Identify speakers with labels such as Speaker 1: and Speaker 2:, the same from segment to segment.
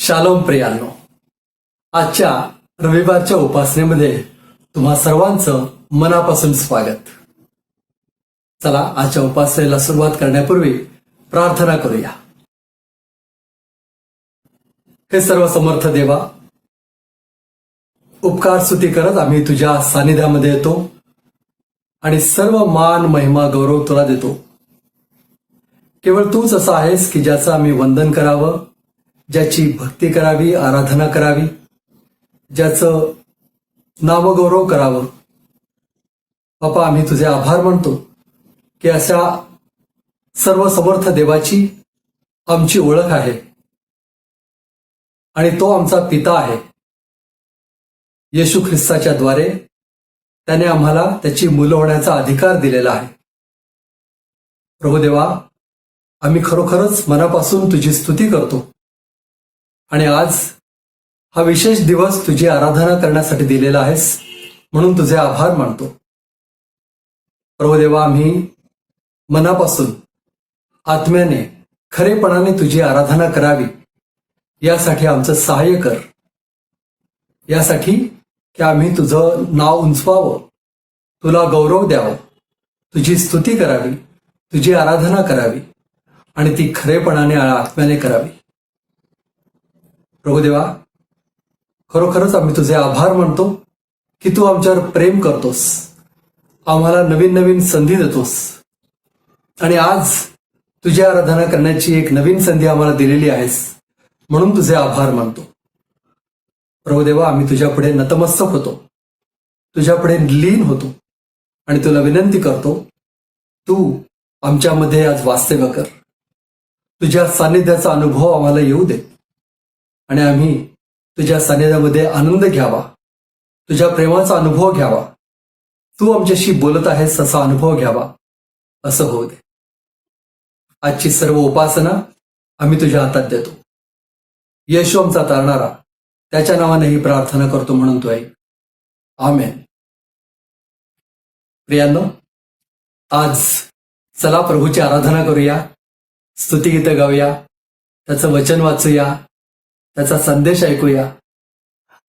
Speaker 1: Shalom प्रियांनो, आजच्या रविवारच्या उपासनेमध्ये तुम्हा सर्वांचं मनापासून स्वागत. चला आजच्या उपासनेला सुरुवात करण्यापूर्वी प्रार्थना करूया. हे सर्व समर्थ देवा, उपकार स्तुती करत आम्ही तुझ्या सानिध्यामध्ये येतो आणि सर्व मान महिमा गौरव तुला देतो. केवळ तूच असा आहेस की ज्याचं आम्ही वंदन करावं, ज्याची भक्ती करावी, आराधना करावी, ज्याचं नामगौरव करावं. बापा, आम्ही तुझे आभार मानतो की अशा सर्व समर्थ देवाची आमची ओळख आहे आणि तो आमचा पिता आहे. येशू ख्रिस्ताच्या द्वारे त्याने आम्हाला त्याची मुलं होण्याचा अधिकार दिलेला आहे. प्रभू देवा, आम्ही खरोखरच मनापासून तुझी स्तुती करतो आणि आज हा विशेष दिवस तुझी आराधना करण्यासाठी दिलेला आहेस म्हणून तुझे आभार मानतो. प्रभू देवा, आम्ही मनापासून आत्म्याने खरेपणाने तुझी आराधना करावी यासाठी आमचं सहाय्य कर. यासाठी की आम्ही तुझं नाव उंचवावं, तुला गौरव द्यावं, तुझी स्तुती करावी, तुझी आराधना करावी आणि ती खरेपणाने आत्म्याने करावी. प्रभू देवा, खरोखरच आम्ही तुझे आभार मानतो की तू आमच्यावर प्रेम करतोस, आम्हाला नवीन नवीन संधी देतोस आणि आज तुझी आराधना करण्याची एक नवीन संधी आम्हाला दिलेली आहेस म्हणून तुझे आभार मानतो. प्रभू देवा, आम्ही तुझ्या पुढे नतमस्तक होतो, तुझ्या पुढे लीन होतो आणि तुला विनंती करतो, तू आमच्यामध्ये आज वास्तव्य कर. तुझ्या सान्निध्याचा अनुभव आम्हाला येऊ दे आणि आम्ही तुझ्या सान्निध्यामध्ये आनंद घ्यावा, तुझ्या प्रेमाचा अनुभव घ्यावा, तू आमच्याशी बोलत आहेस असा अनुभव घ्यावा, असं होऊ दे. आजची सर्व उपासना आम्ही तुझ्या हातात देतो. येशू आमचा तारणारा, त्याच्या नावाने ही प्रार्थना करतो म्हणून तू ऐक. आमेन. प्रियांनो, आज चला प्रभूची आराधना करूया, स्तुतिगीतं गाऊया, त्याचं वचन वाचूया, त्याचा संदेश ऐकूया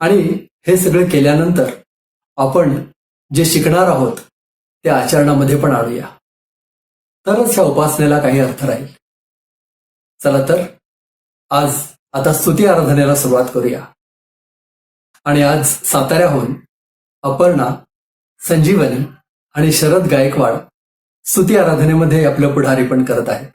Speaker 1: आणि हे सगळं केल्यानंतर आपण जे शिकणार आहोत ते आचरणामध्ये पण आणूया. तरच ह्या उपासनेला काही अर्थ राहील. चला तर आज आता स्तुती आराधनेला सुरुवात करूया. आणि आज साताऱ्याहून अपर्णा, संजीवनी आणि शरद गायकवाड स्तुती आराधनेमध्ये आपलं पुढारीपण करत आहेत.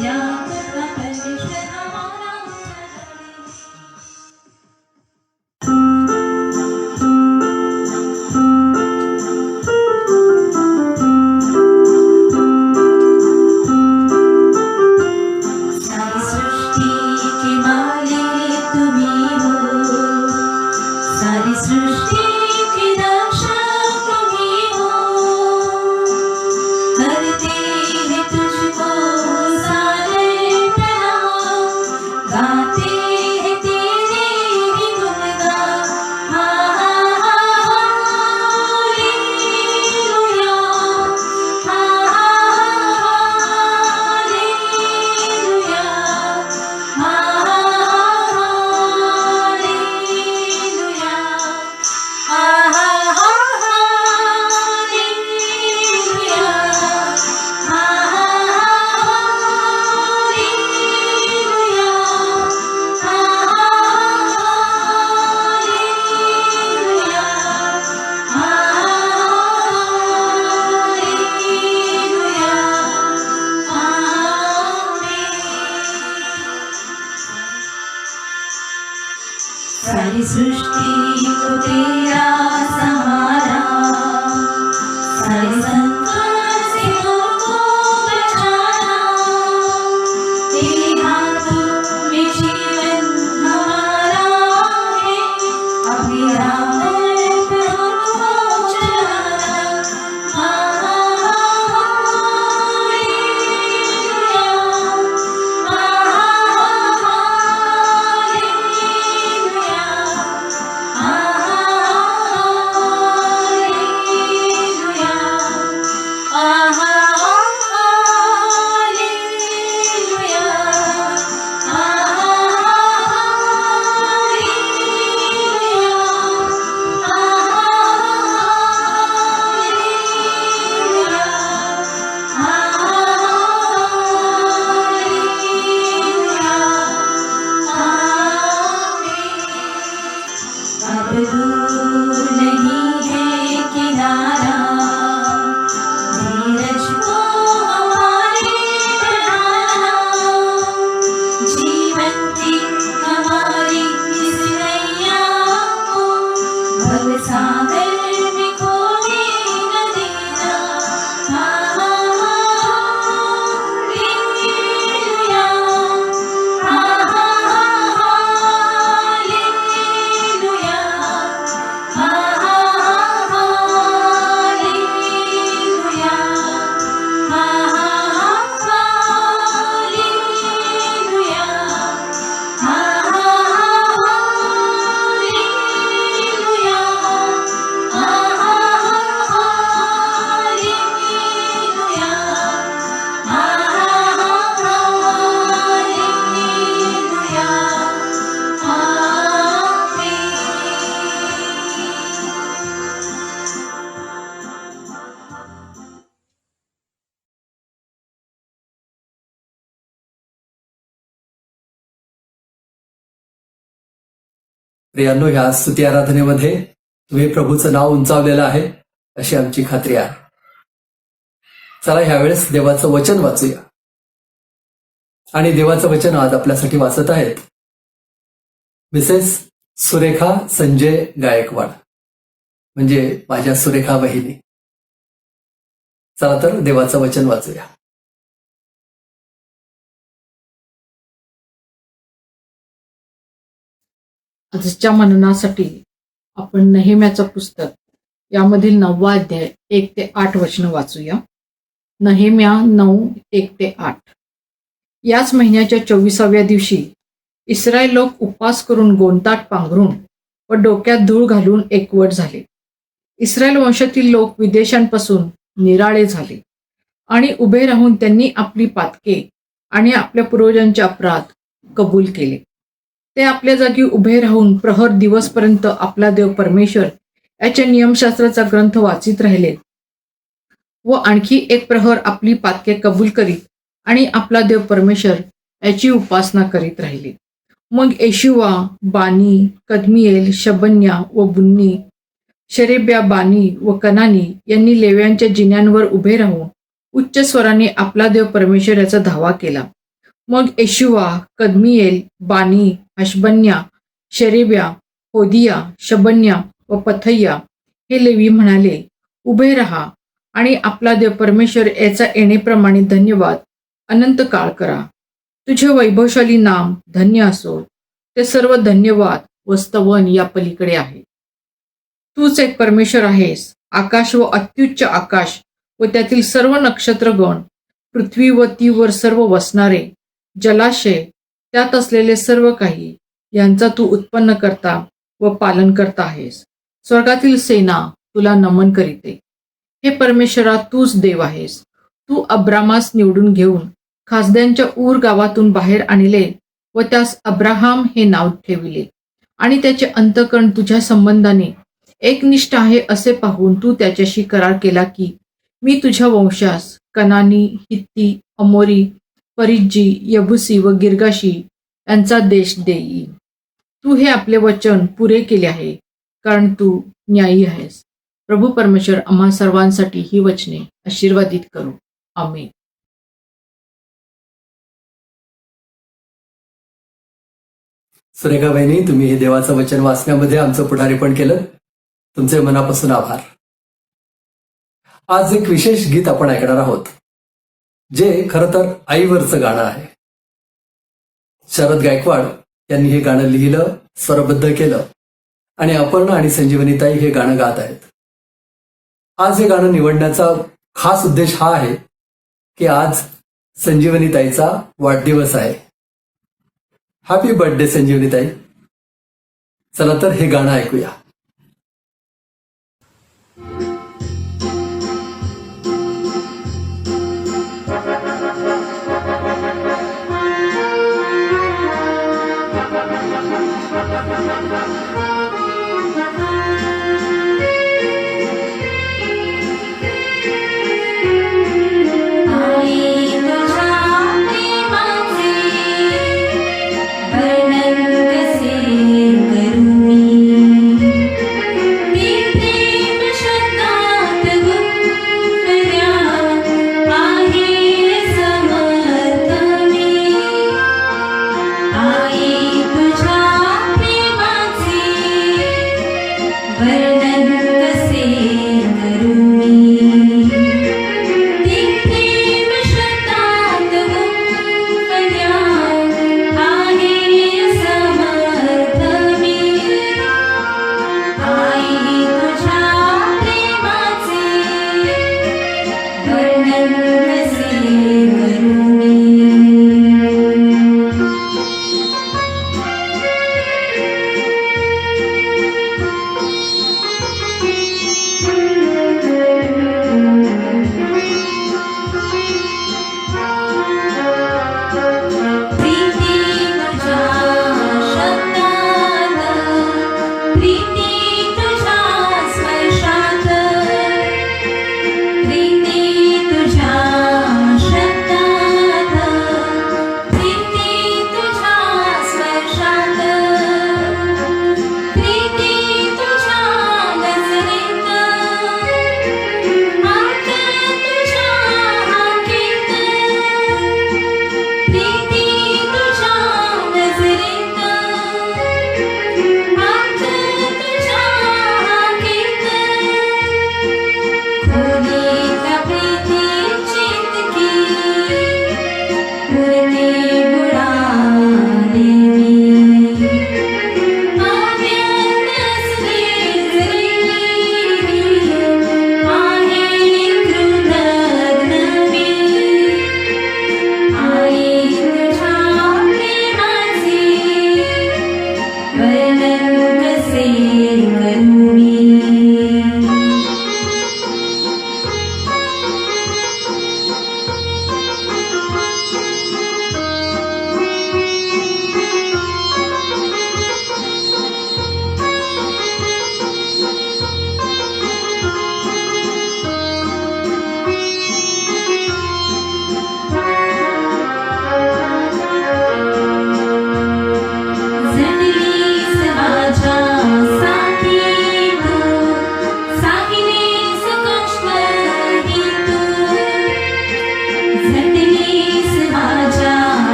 Speaker 2: Yeah. सृष्टि की रक्षक तुम्ही हो, करते हैं तुझको सारे प्रणाम, गाते हैं तेरे ही गुणगान। हालेलुया, हालेलुया, हालेलुया, सारी सृष्टि को तेरा सहारा, सारे संकट से हमको बचाना, तेरे हाथों में जीवन हमारा है, अपनी राह पर हमको चलाना। हालेलुया, अब दूर नहीं है किनारा, धीरज को हमारे बढ़ाना, जीवन की हमारी इस नैया को भवसागर में खोने न देना। Hallelujah, hallelujah, hallelujah, hallelujah, hallelujah, hallelujah, hallelujah,
Speaker 1: प्रियांनो, ह्या स्तुती आराधनेमध्ये तुम्ही प्रभूचं नाव उंचावलेलं आहे अशी आमची खात्री आहे. चला ह्यावेळेस देवाचं वचन वाचूया. आणि देवाचं वचन आज आपल्यासाठी वाचत आहेत मिसेस सुरेखा संजय गायकवाड, म्हणजे माझ्या सुरेखा बहिणी. चला तर देवाचं वचन वाचूया.
Speaker 3: आजच्या मननासाठी आपण नेहेम्याचं पुस्तक यामधील 9वा अध्याय 1 ते 8 वचनं वाचूया. नेहेम्या 9:1-8. याच महिन्याच्या 24व्या दिवशी इस्रायल लोक उपवास करून गोंताट पांघरून व डोक्यात धूळ घालून एकवट झाले. इस्रायल वंशातील लोक विदेशांपासून निराळे झाले आणि उभे राहून त्यांनी आपली पातके आणि आपल्या पूर्वजांचे अपराध कबूल केले. ते आपल्या जागी उभे राहून प्रहर दिवसपर्यंत आपला देव परमेश्वर याच्या नियमशास्त्राचा ग्रंथ वाचित राहिले व आणखी एक प्रहर आपली पातके कबूल करीत आणि आपला देव परमेश्वर याची उपासना करीत राहिले. मग येशुवा, बानी, कदमिएल, शबन्या व बुन्नी, शेरेब्या, बानी व कनानी यांनी लेव्यांच्या जिन्यांवर उभे राहून उच्च स्वराने आपला देव परमेश्वर याचा धावा केला. मग येशुवा, कदमिएल, बानी, हशबन्या, शेरेब्या, होदिया, शबन्या व पथय्या हे लेवी म्हणाले, उभे राहा आणि आपला देव परमेश्वर याचा येणेप्रमाणे धन्यवाद अनंत काळ करा. तुझे वैभवशाली नाम धन्य असो. ते सर्व धन्यवाद व स्तवन या पलीकडे आहे. तूच एक परमेश्वर आहेस. आकाश व अत्युच्च आकाश व त्यातील सर्व नक्षत्रगण, पृथ्वी व तीवर सर्व वसणारे, जलाशय, त्यात असलेले सर्व काही, यांचा तू उत्पन्न करता व पालन करता आहेस. स्वर्गातील सेना तुला नमन करीते. हे परमेश्वरा, तूच देव आहेस. तू अब्रामास निवडून घेऊन खासद्यांच्या ऊर गावातून बाहेर आणले व त्यास अब्राहाम हे नाव ठेविले आणि त्याचे अंतकरण तुझ्या संबंधाने एकनिष्ठ आहे असे पाहून तू त्याच्याशी करार केला की मी तुझ्या वंशास कनानी, हित्ती, अमोरी, परिज्जी, यबुसी व गिर्गाशी यांचा देश देईन. तू हे आपले वचन पुरे केले आहे, कारण तू न्यायी आहेस. प्रभू परमेश्वर आम्हा सर्वांसाठी ही वचने आशीर्वादित करो. आमेन.
Speaker 1: सुरेखा बहिणी, तुम्ही हे देवाचं वचन वाचण्यामध्ये आमचं पुढारीपण केलं. तुमचे मनापासून आभार. आज एक विशेष गीत आपण ऐकणार आहोत, जे खरं तर आईवरचं गाणं आहे. शरद गायकवाड यांनी हे गाणं लिहिलं, स्वरबद्ध केलं आणि अपर्णा आणि संजीवनीताई हे गाणं गात आहेत. आज हे गाणं निवडण्याचा खास उद्देश हा आहे की आज संजीवनीताईचा वाढदिवस आहे. हॅपी बर्थडे संजीवनीताई. चला तर हे गाणं ऐकूया.
Speaker 2: आई तुझ्या प्रेमाचे वर्णन कसे करू मी. ती प्रेम शब्दात गुंफल्या आहे समर्थ मी. आई तुझ्या प्रेमाचे वर्णन कसे करू मी. ती प्रेम शब्दात गुंफल्या आहे समर्थ मी. आई तुझ्या प्रेमाचे वर्णन कसे करू मी.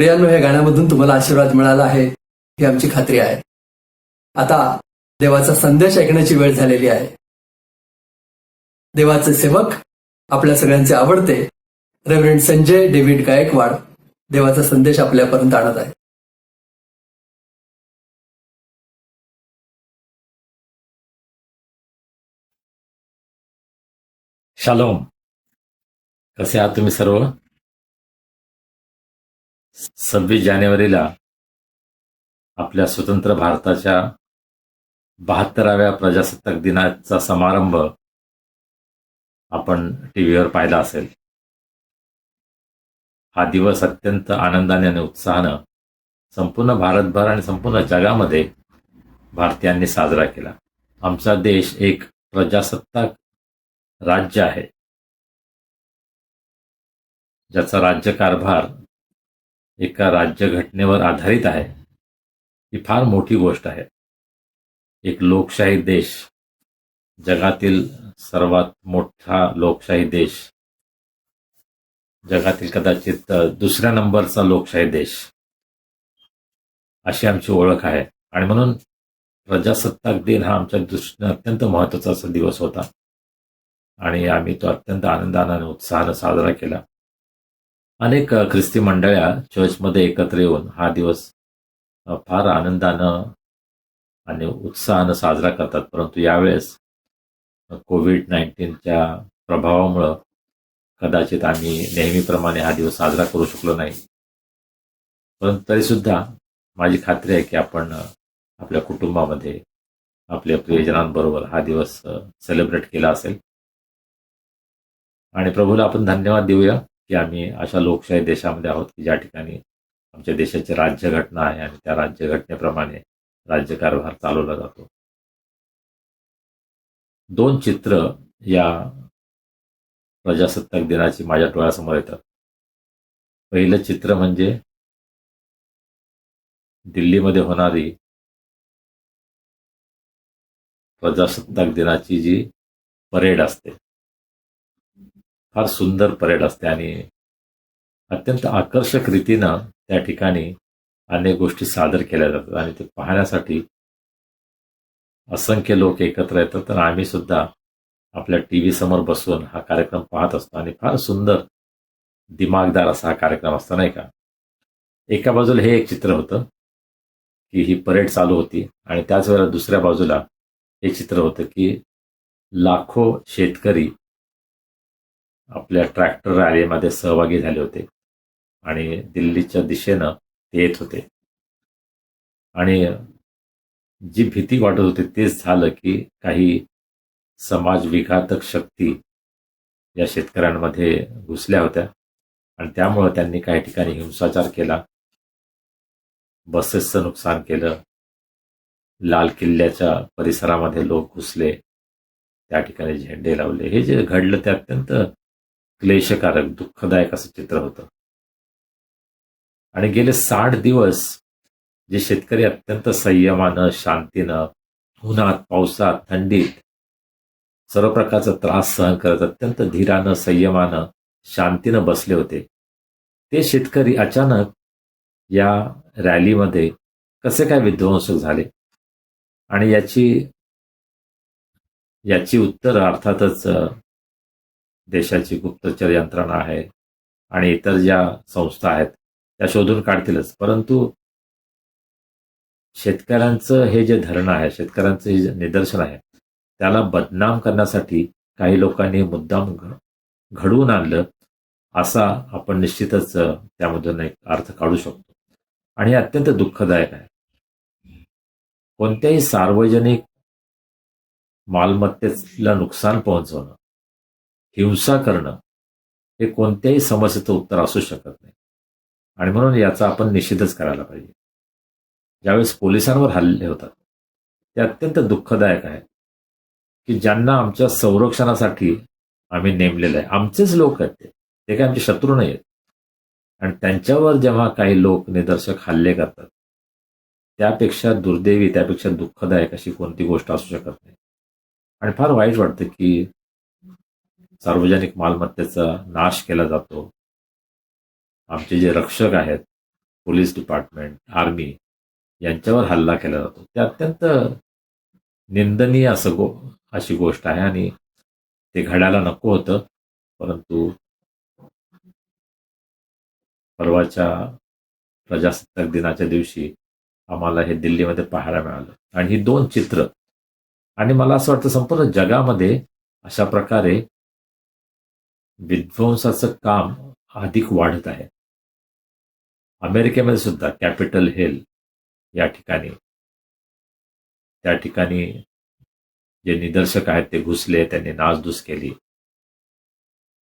Speaker 1: प्रियांनो, या गाण्यामधून तुम्हाला आशीर्वाद मिळाला आहे ही आमची खात्री आहे. आता देवाचा संदेश ऐकण्याची वेळ झालेली आहे. देवाचे सेवक, आपल्या सगळ्यांचे आवडते रेव्हरंड संजय डेव्हिड गायकवाड देवाचा संदेश आपल्यापर्यंत आणत आहे.
Speaker 4: शालोम. कसे आहात तुम्ही सर्व? 26 जानेवारीला आपल्या स्वतंत्र भारताच्या 72व्या प्रजासत्ताक दिनाचा समारंभ आपण टीव्हीवर पाहिला असेल. हा दिवस अत्यंत आनंदाने आणि उत्साहानं संपूर्ण भारतभर आणि संपूर्ण जगामध्ये भारतीयांनी साजरा केला. आमचा देश एक प्रजासत्ताक राज्य आहे, ज्याचा राज्यकारभार एका राज्यघटनेवर आधारित आहे. ही फार मोठी गोष्ट आहे. एक लोकशाही देश, जगातील सर्वात मोठा लोकशाही देश, जगातील कदाचित दुसऱ्या नंबरचा लोकशाही देश, अशी आमची ओळख आहे. आणि म्हणून प्रजासत्ताक दिन हा आमच्या दृष्टीने अत्यंत महत्त्वाचा असा दिवस होता आणि आम्ही तो अत्यंत आनंदाने आणि उत्साहानं साजरा केला. अनेक ख्रिस्ती मंडळ्या चर्चमध्ये एकत्र येऊन हा दिवस फार आनंदानं आणि उत्साहानं साजरा करतात. परंतु यावेळेस कोविड-19च्या प्रभावामुळं कदाचित आम्ही नेहमीप्रमाणे हा दिवस साजरा करू शकलो नाही. परंतु तरीसुद्धा माझी खात्री आहे की आपण आपल्या कुटुंबामध्ये आपल्या प्रियजनांबरोबर हा दिवस सेलिब्रेट केला असेल. आणि प्रभूला आपण धन्यवाद देऊया की आम्ही अशा लोकशाही देशामध्ये आहोत की ज्या ठिकाणी आमच्या देशाची राज्यघटना आहे आणि त्या राज्यघटनेप्रमाणे राज्यकारभार चालवला जातो. 2 चित्र या प्रजासत्ताक दिनाची माझ्या डोळ्यासमोर येतात. पहिलं चित्र म्हणजे दिल्लीमध्ये होणारी प्रजासत्ताक दिनाची जी परेड असते, फार सुंदर परेड असते आणि अत्यंत आकर्षक रीतीनं त्या ठिकाणी अनेक गोष्टी सादर केल्या जातात आणि ते पाहण्यासाठी असंख्य लोक एकत्र येतात. तर आम्ही सुद्धा आपल्या टीव्ही समोर बसून हा कार्यक्रम पाहत असतो आणि फार सुंदर दिमागदार असा हा कार्यक्रम असतो, नाही का? एका बाजूला हे एक चित्र होतं की ही परेड चालू होती आणि त्याच वेळेला दुसऱ्या बाजूला हे चित्र होतं की लाखो शेतकरी आपल्या ट्रॅक्टर रॅलीमध्ये सहभागी झाले होते आणि दिल्लीच्या दिशेनं ते येत होते. आणि जी भीती वाटत होती तेच झालं की काही समाजविघातक शक्ती या शेतकऱ्यांमध्ये घुसल्या होत्या आणि त्यामुळं त्यांनी काही ठिकाणी हिंसाचार केला, बसेसचं नुकसान केलं, लाल किल्ल्याच्या परिसरामध्ये लोक घुसले, त्या ठिकाणी झेंडे लावले. हे जे घडलं ते अत्यंत क्लेशकारक, दुःखदायक असं चित्र होतं. आणि गेले 60 दिवस जे शेतकरी अत्यंत संयमानं, शांतीनं, उन्हात, पावसात, थंडीत सर्व प्रकारचा त्रास सहन करत अत्यंत धीरानं, संयमानं, शांतीनं बसले होते, ते शेतकरी अचानक या रॅलीमध्ये कसे काय विध्वंसक झाले? आणि याची उत्तर अर्थातच देशाची गुप्तचर यंत्रणा आहे आणि इतर ज्या संस्था आहेत त्या शोधून काढतीलच. परंतु शेतकऱ्यांचं हे जे धरणं आहे, शेतकऱ्यांचं हे जे निदर्शन आहे, त्याला बदनाम करण्यासाठी काही लोकांनी मुद्दाम घडवून आणलं, असा आपण निश्चितच त्यामधून एक अर्थ काढू शकतो. आणि हे अत्यंत दुःखदायक आहे. कोणत्याही सार्वजनिक मालमत्तेला नुकसान पोहोचवणं, हिंसा करणं हे कोणत्याही समस्येचं उत्तर असू शकत नाही आणि म्हणून याचा आपण निषेधच करायला पाहिजे. ज्यावेळेस पोलिसांवर हल्ले होतात ते अत्यंत दुःखदायक आहे की ज्यांना आमच्या संरक्षणासाठी आम्ही नेमलेलं आहे, आमचेच लोक आहेत, ते काही आमचे शत्रू नाही आहेत, आणि त्यांच्यावर जेव्हा काही लोक निदर्शक हल्ले करतात, त्यापेक्षा दुर्दैवी, त्यापेक्षा दुःखदायक अशी कोणती गोष्ट असू शकत नाही. आणि फार वाईट वाटतं की सार्वजनिक मालमत्तेचा नाश केला जातो. आमचे जे रक्षक आहेत पोलीस डिपार्टमेंट, आर्मी यांच्यावर हल्ला केला जातो. ते अत्यंत निंदनीय अशी गोष्ट आहे आणि ते घडायला नको होतं. परंतु परवाच्या प्रजासत्ताक दिनाच्या दिवशी आम्हाला हे दिल्लीमध्ये पाहायला मिळालं. आणि ही 2 चित्र, आणि मला असं वाटतं संपूर्ण जगामध्ये अशा प्रकारे विध्वंसाचं काम अधिक वाढत आहे. अमेरिकेमध्ये सुद्धा कॅपिटल हिल या ठिकाणी, त्या ठिकाणी जे निदर्शक आहेत ते घुसले, त्यांनी नासधूस केली.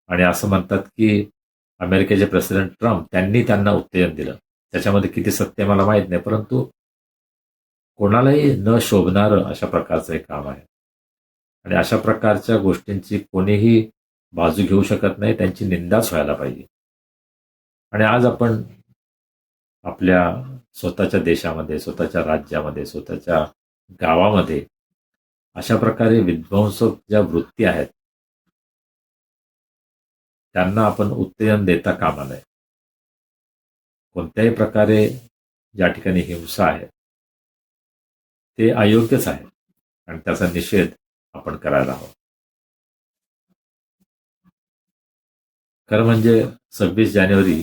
Speaker 4: आणि असं म्हणतात की अमेरिकेचे प्रेसिडेंट ट्रम्प त्यांनी त्यांना उत्तेजन दिलं. त्याच्यामध्ये किती सत्य मला माहीत नाही, परंतु कोणालाही न शोभणारं अशा प्रकारचं एक काम आहे. आणि अशा प्रकारच्या गोष्टींची कोणीही बाजू घेऊ शकत नाही, त्यांची निंदाच व्हायला पाहिजे. आणि आज आपण आपल्या स्वतःच्या देशामध्ये, स्वतःच्या राज्यामध्ये, स्वतःच्या गावामध्ये अशा प्रकारे विध्वंसक ज्या वृत्ती आहेत त्यांना आपण उत्तेजन देता कामा नये. कोणत्याही प्रकारे ज्या ठिकाणी हिंसा आहे ते अयोग्यच आहे आणि त्याचा निषेध आपण करायला हवा. खरं म्हणजे 26 जानेवारी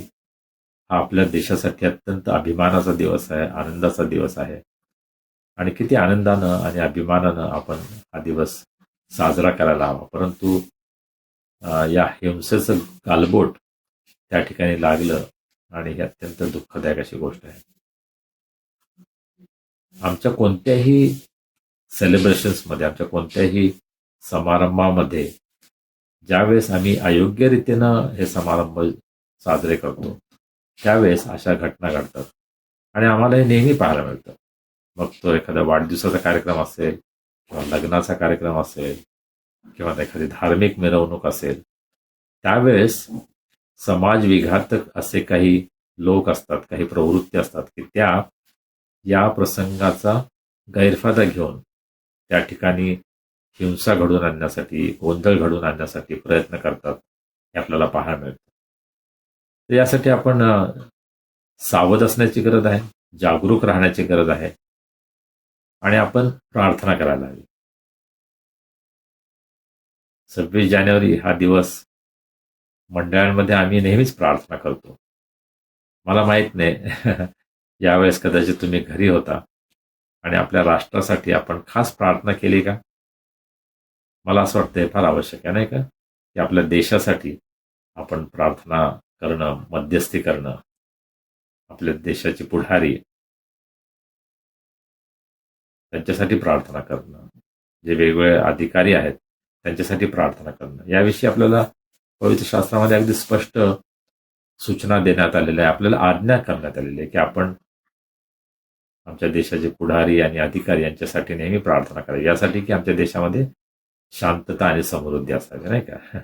Speaker 4: हा आपल्या देशासाठी अत्यंत अभिमानाचा दिवस आहे, आनंदाचा दिवस आहे. आणि किती आनंदानं आणि अभिमानानं आपण हा दिवस साजरा करायला हवा. परंतु या हिंसेचं गालबोट त्या ठिकाणी लागलं आणि ही अत्यंत दुःखदायक अशी गोष्ट आहे. आमच्या कोणत्याही सेलिब्रेशन्समध्ये, आमच्या कोणत्याही समारंभामध्ये ज्यावेळेस आम्ही अयोग्य रीतीनं हे समारंभ साजरे करतो त्यावेळेस अशा घटना घडतात आणि आम्हाला हे नेहमी पाहायला मिळतं. मग तो एखादा वाढदिवसाचा कार्यक्रम असेल किंवा लग्नाचा कार्यक्रम असेल किंवा एखादी धार्मिक मिरवणूक असेल, त्यावेळेस समाज विघातक असे काही लोक असतात, काही प्रवृत्ती असतात की त्या या प्रसंगाचा गैरफायदा घेऊन त्या ठिकाणी हिंसा घडवून आणण्यासाठी, गोंधळ घडवून आणण्यासाठी प्रयत्न करतात, हे आपल्याला पाहायला मिळतं. तर यासाठी आपण सावध असण्याची गरज आहे, जागरूक राहण्याची गरज आहे आणि आपण प्रार्थना करायला हवी. 26 जानेवारी हा दिवस मंडळांमध्ये आम्ही नेहमीच प्रार्थना करतो. मला माहीत नाही यावेळेस कदाचित तुम्ही घरी होता आणि आपल्या राष्ट्रासाठी आपण खास प्रार्थना केली का? मला असं वाटतं हे फार आवश्यक आहे, नाही का, की आपल्या देशासाठी आपण प्रार्थना करणं, मध्यस्थी करणं, आपल्या देशाची पुढारी त्यांच्यासाठी प्रार्थना करणं, जे वेगवेगळे अधिकारी आहेत त्यांच्यासाठी प्रार्थना करणं. याविषयी आपल्याला पवित्र शास्त्रामध्ये अगदी स्पष्ट सूचना देण्यात आलेल्या आहे, आपल्याला आज्ञा करण्यात आलेली आहे की आपण आमच्या देशाचे पुढारी आणि अधिकारी यांच्यासाठी नेहमी प्रार्थना करावी, यासाठी की आमच्या देशामध्ये शांतता आणि समृद्धी असावी, नाही का.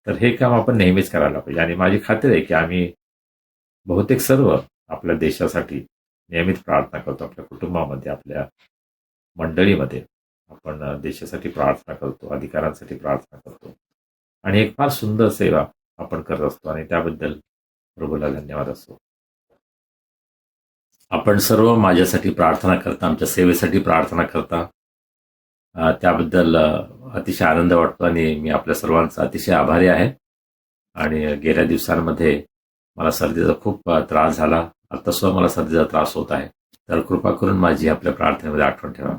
Speaker 4: तर हे काम आपण नेहमीच करायला पाहिजे आणि माझी खात्री आहे की आम्ही बहुतेक सर्व आपल्या देशासाठी नियमित प्रार्थना करतो. आपल्या कुटुंबामध्ये, आपल्या मंडळीमध्ये आपण देशासाठी प्रार्थना करतो, अधिकारांसाठी प्रार्थना करतो आणि एक फार सुंदर सेवा आपण करत असतो आणि त्याबद्दल प्रभूला धन्यवाद असतो. आपण सर्व माझ्यासाठी प्रार्थना करता, आमच्या सेवेसाठी प्रार्थना करता, त्याबद्दल अतिशय आनंद वाटतो आणि मी आपल्या सर्वांचा अतिशय आभारी आहे. आणि गेल्या दिवसांमध्ये मला सर्दीचा खूप त्रास झाला, आता सुद्धा मला सर्दीचा त्रास होत आहे. तर कृपा करून माझी आपल्या प्रार्थनेमध्ये आठवण ठेवा.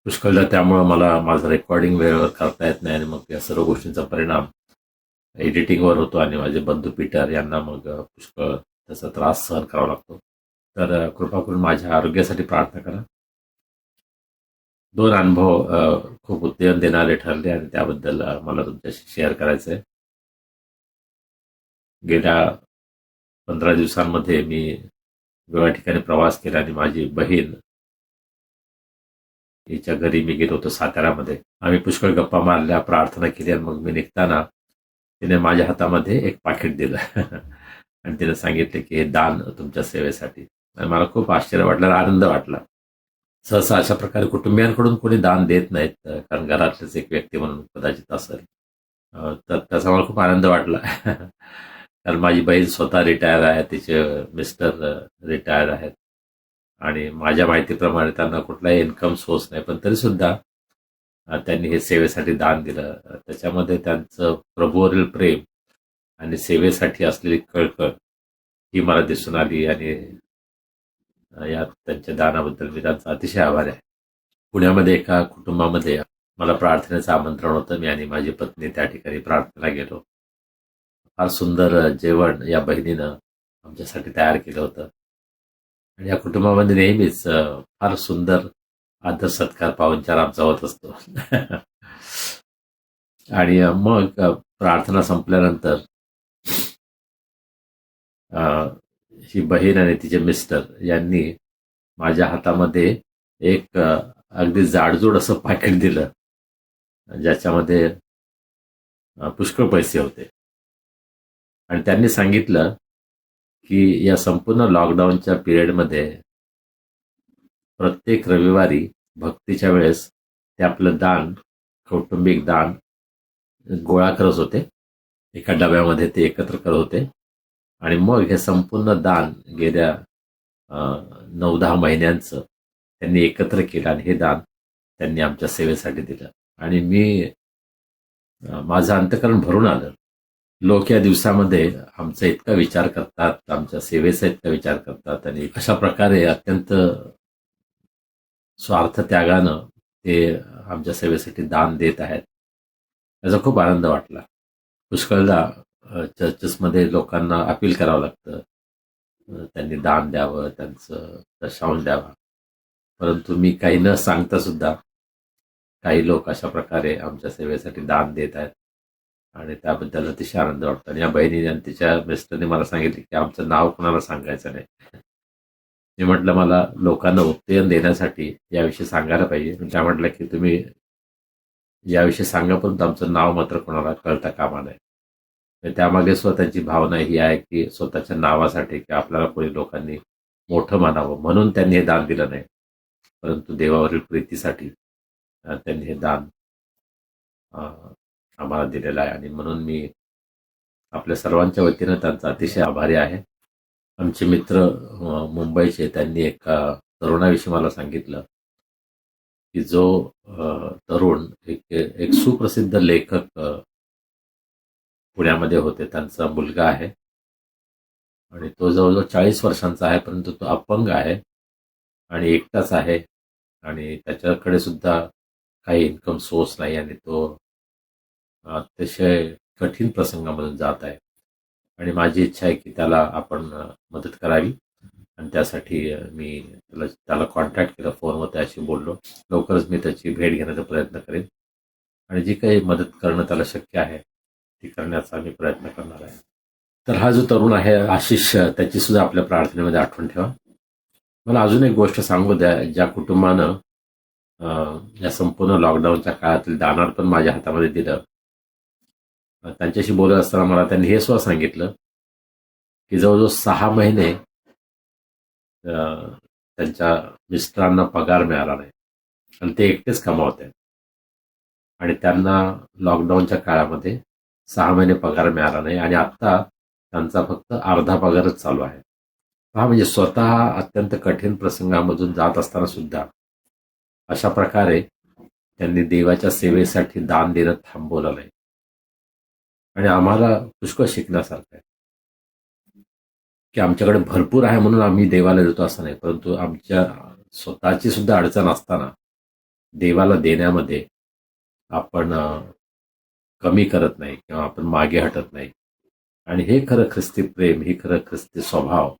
Speaker 4: पुष्कळदा त्यामुळं मला माझं रेकॉर्डिंग वेळेवर करता येत नाही आणि मग या सर्व गोष्टींचा परिणाम एडिटिंगवर होतो आणि माझे बंधू पीटर यांना मग पुष्कळ त्याचा त्रास सहन करावा लागतो. तर कृपा करून माझ्या आरोग्यासाठी प्रार्थना करा. 2 अनुभव खूप उत्तेजन देणारे ठरले आणि त्याबद्दल मला तुमच्याशी शेअर करायचं आहे. गेल्या 15 दिवसांमध्ये मी वेगळ्या ठिकाणी प्रवास केला आणि माझी बहीण हिच्या घरी मी गेलो होतो साताऱ्यामध्ये. आम्ही पुष्कळ गप्पा मारल्या, प्रार्थना केली आणि मग मी निघताना तिने माझ्या हातामध्ये एक पाकिट दिलं आणि तिने सांगितले की हे दान तुमच्या सेवेसाठी. आणि मला खूप आश्चर्य वाटलं, आनंद वाटला. सहसा अशा प्रकारे कुटुंबियांकडून कोणी दान देत नाहीत, कारण घरातलेच एक व्यक्ती म्हणून कदाचित असेल. तर त्याचा मला खूप आनंद वाटला. कारण माझी बहीण स्वतः रिटायर आहे, तिचे मिस्टर रिटायर आहेत आणि माझ्या माहितीप्रमाणे त्यांना कुठलाही इन्कम सोर्स नाही, पण तरी सुद्धा त्यांनी हे सेवेसाठी दान दिलं. त्याच्यामध्ये त्यांचं प्रभूवरील प्रेम आणि सेवेसाठी असलेली कळकळ ही मला दिसून आली आणि या त्यांच्या दानाबद्दल मी त्यांचा अतिशय आभारी आहे. पुण्यामध्ये एका कुटुंबामध्ये मला प्रार्थनेचं आमंत्रण होतं. मी आणि माझी पत्नी त्या ठिकाणी प्रार्थनेला गेलो. फार सुंदर जेवण या बहिणीनं आमच्यासाठी तयार केलं होतं आणि या कुटुंबामध्ये नेहमीच फार सुंदर आदर सत्कार पाहुणचार आमचा होत असतो. आणि मग प्रार्थना संपल्यानंतर ही बहीण आणि तिचे मिस्टर यांनी माझ्या हातामध्ये एक अगदी जाडजूड असं पाकिट दिलं, ज्याच्यामध्ये पुष्कळ पैसे होते आणि त्यांनी सांगितलं की या संपूर्ण लॉकडाऊनच्या पिरियडमध्ये प्रत्येक रविवारी भक्तीच्या वेळेस ते आपलं दान, कौटुंबिक दान गोळा करत होते. एका डब्यामध्ये ते एकत्र करत होते आणि मग हे संपूर्ण दान गेल्या 9-10 महिन्यांचं त्यांनी एकत्र केलं आणि हे दान त्यांनी आमच्या सेवेसाठी दिलं. आणि माझं अंतःकरण भरून आलं. लोक या दिवसामध्ये आमचा इतका विचार करतात, आमच्या सेवेचा इतका विचार करतात आणि अशा प्रकारे अत्यंत स्वार्थ त्यागानं ते आमच्या सेवेसाठी दान देत आहेत. याचा खूप आनंद वाटला. पुष्कळदा चर्चेसमध्ये लोकांना अपील करावं लागतं, त्यांनी दान द्यावं, त्यांचं दशांश द्यावा, परंतु मी काही न सांगता सुद्धा काही लोक अशा प्रकारे आमच्या सेवेसाठी दान देत आहेत आणि त्याबद्दल अतिशय आनंद वाटतो. आणि या बहिणीने आणि तिच्या मिस्टरने मला सांगितले की आमचं नाव कोणाला सांगायचं नाही. मी म्हटलं मला लोकांना उत्तेजन देण्यासाठी याविषयी सांगायला पाहिजे. त्या म्हटलं की तुम्ही याविषयी सांगा, परंतु आमचं नाव मात्र कोणाला कळता कामा नये. त्यामागे स्वतःची भावना ही आहे की स्वतःच्या नावासाठी की आपल्याला कोणी लोकांनी मोठं मानावं म्हणून त्यांनी हे दान दिलं नाही, परंतु देवावरील प्रीतीसाठी त्यांनी हे दान आम्हाला दिलेलं आहे. आणि म्हणून मी आपल्या सर्वांच्या वतीनं त्यांचा अतिशय आभारी आहे. आमचे मित्र मुंबईचे, त्यांनी एका तरुणाविषयी मला सांगितलं की जो तरुण एक सुप्रसिद्ध लेखक पुण्यामध्ये होते, त्यांचा मुलगा आहे आणि तो जवळजवळ 40 वर्षांचा आहे, परंतु तो अपंग आहे आणि एकटाच आहे आणि त्याच्याकडे सुद्धा काही इन्कम सोर्स नाही आणि तो अतिशय कठीण प्रसंगामधून जात आहे. आणि माझी इच्छा आहे की त्याला आपण मदत करावी आणि त्यासाठी मी त्याला कॉन्टॅक्ट केलं, फोनवर त्याशी बोललो. लवकरच मी त्याची भेट घेण्याचा प्रयत्न करेन आणि जी काही मदत करणं त्याला शक्य आहे ती करण्याचा मी प्रयत्न करणार आहे. तर हा जो तरुण आहे आशिष, त्याची सुद्धा आपल्या प्रार्थनेमध्ये आठवण ठेवा. मला अजून एक गोष्ट सांगू द्या. ज्या कुटुंबानं या संपूर्ण लॉकडाऊनच्या काळातील दानार्पण माझ्या हातामध्ये दिलं, त्यांच्याशी बोलत असताना मला त्यांनी हे सुद्धा सांगितलं की जवळजवळ 6 महिने त्यांच्या मिस्टरांना पगार मिळाला नाही आणि ते एकटेच कमावत आहेत आणि त्यांना लॉकडाऊनच्या काळामध्ये 6 महिने पगार मिळाला नाही आणि आता त्यांचा फक्त अर्धा पगारच चालू आहे. हा म्हणजे स्वतः अत्यंत कठीण प्रसंगामधून जात असताना सुद्धा अशा प्रकारे त्यांनी देवाच्या सेवेसाठी दान देणं थांबवलं नाही. आणि आम्हाला पुष्कळ शिकण्यासारखं आहे की आमच्याकडे भरपूर आहे म्हणून आम्ही देवाला देतो असं नाही, परंतु आमच्या स्वतःची सुद्धा अडचण असताना देवाला देण्यामध्ये आपण कमी करत नाही किंवा आपण मागे हटत नाही. आणि हे खरं ख्रिस्ती प्रेम, ही खरं ख्रिस्ती स्वभाव,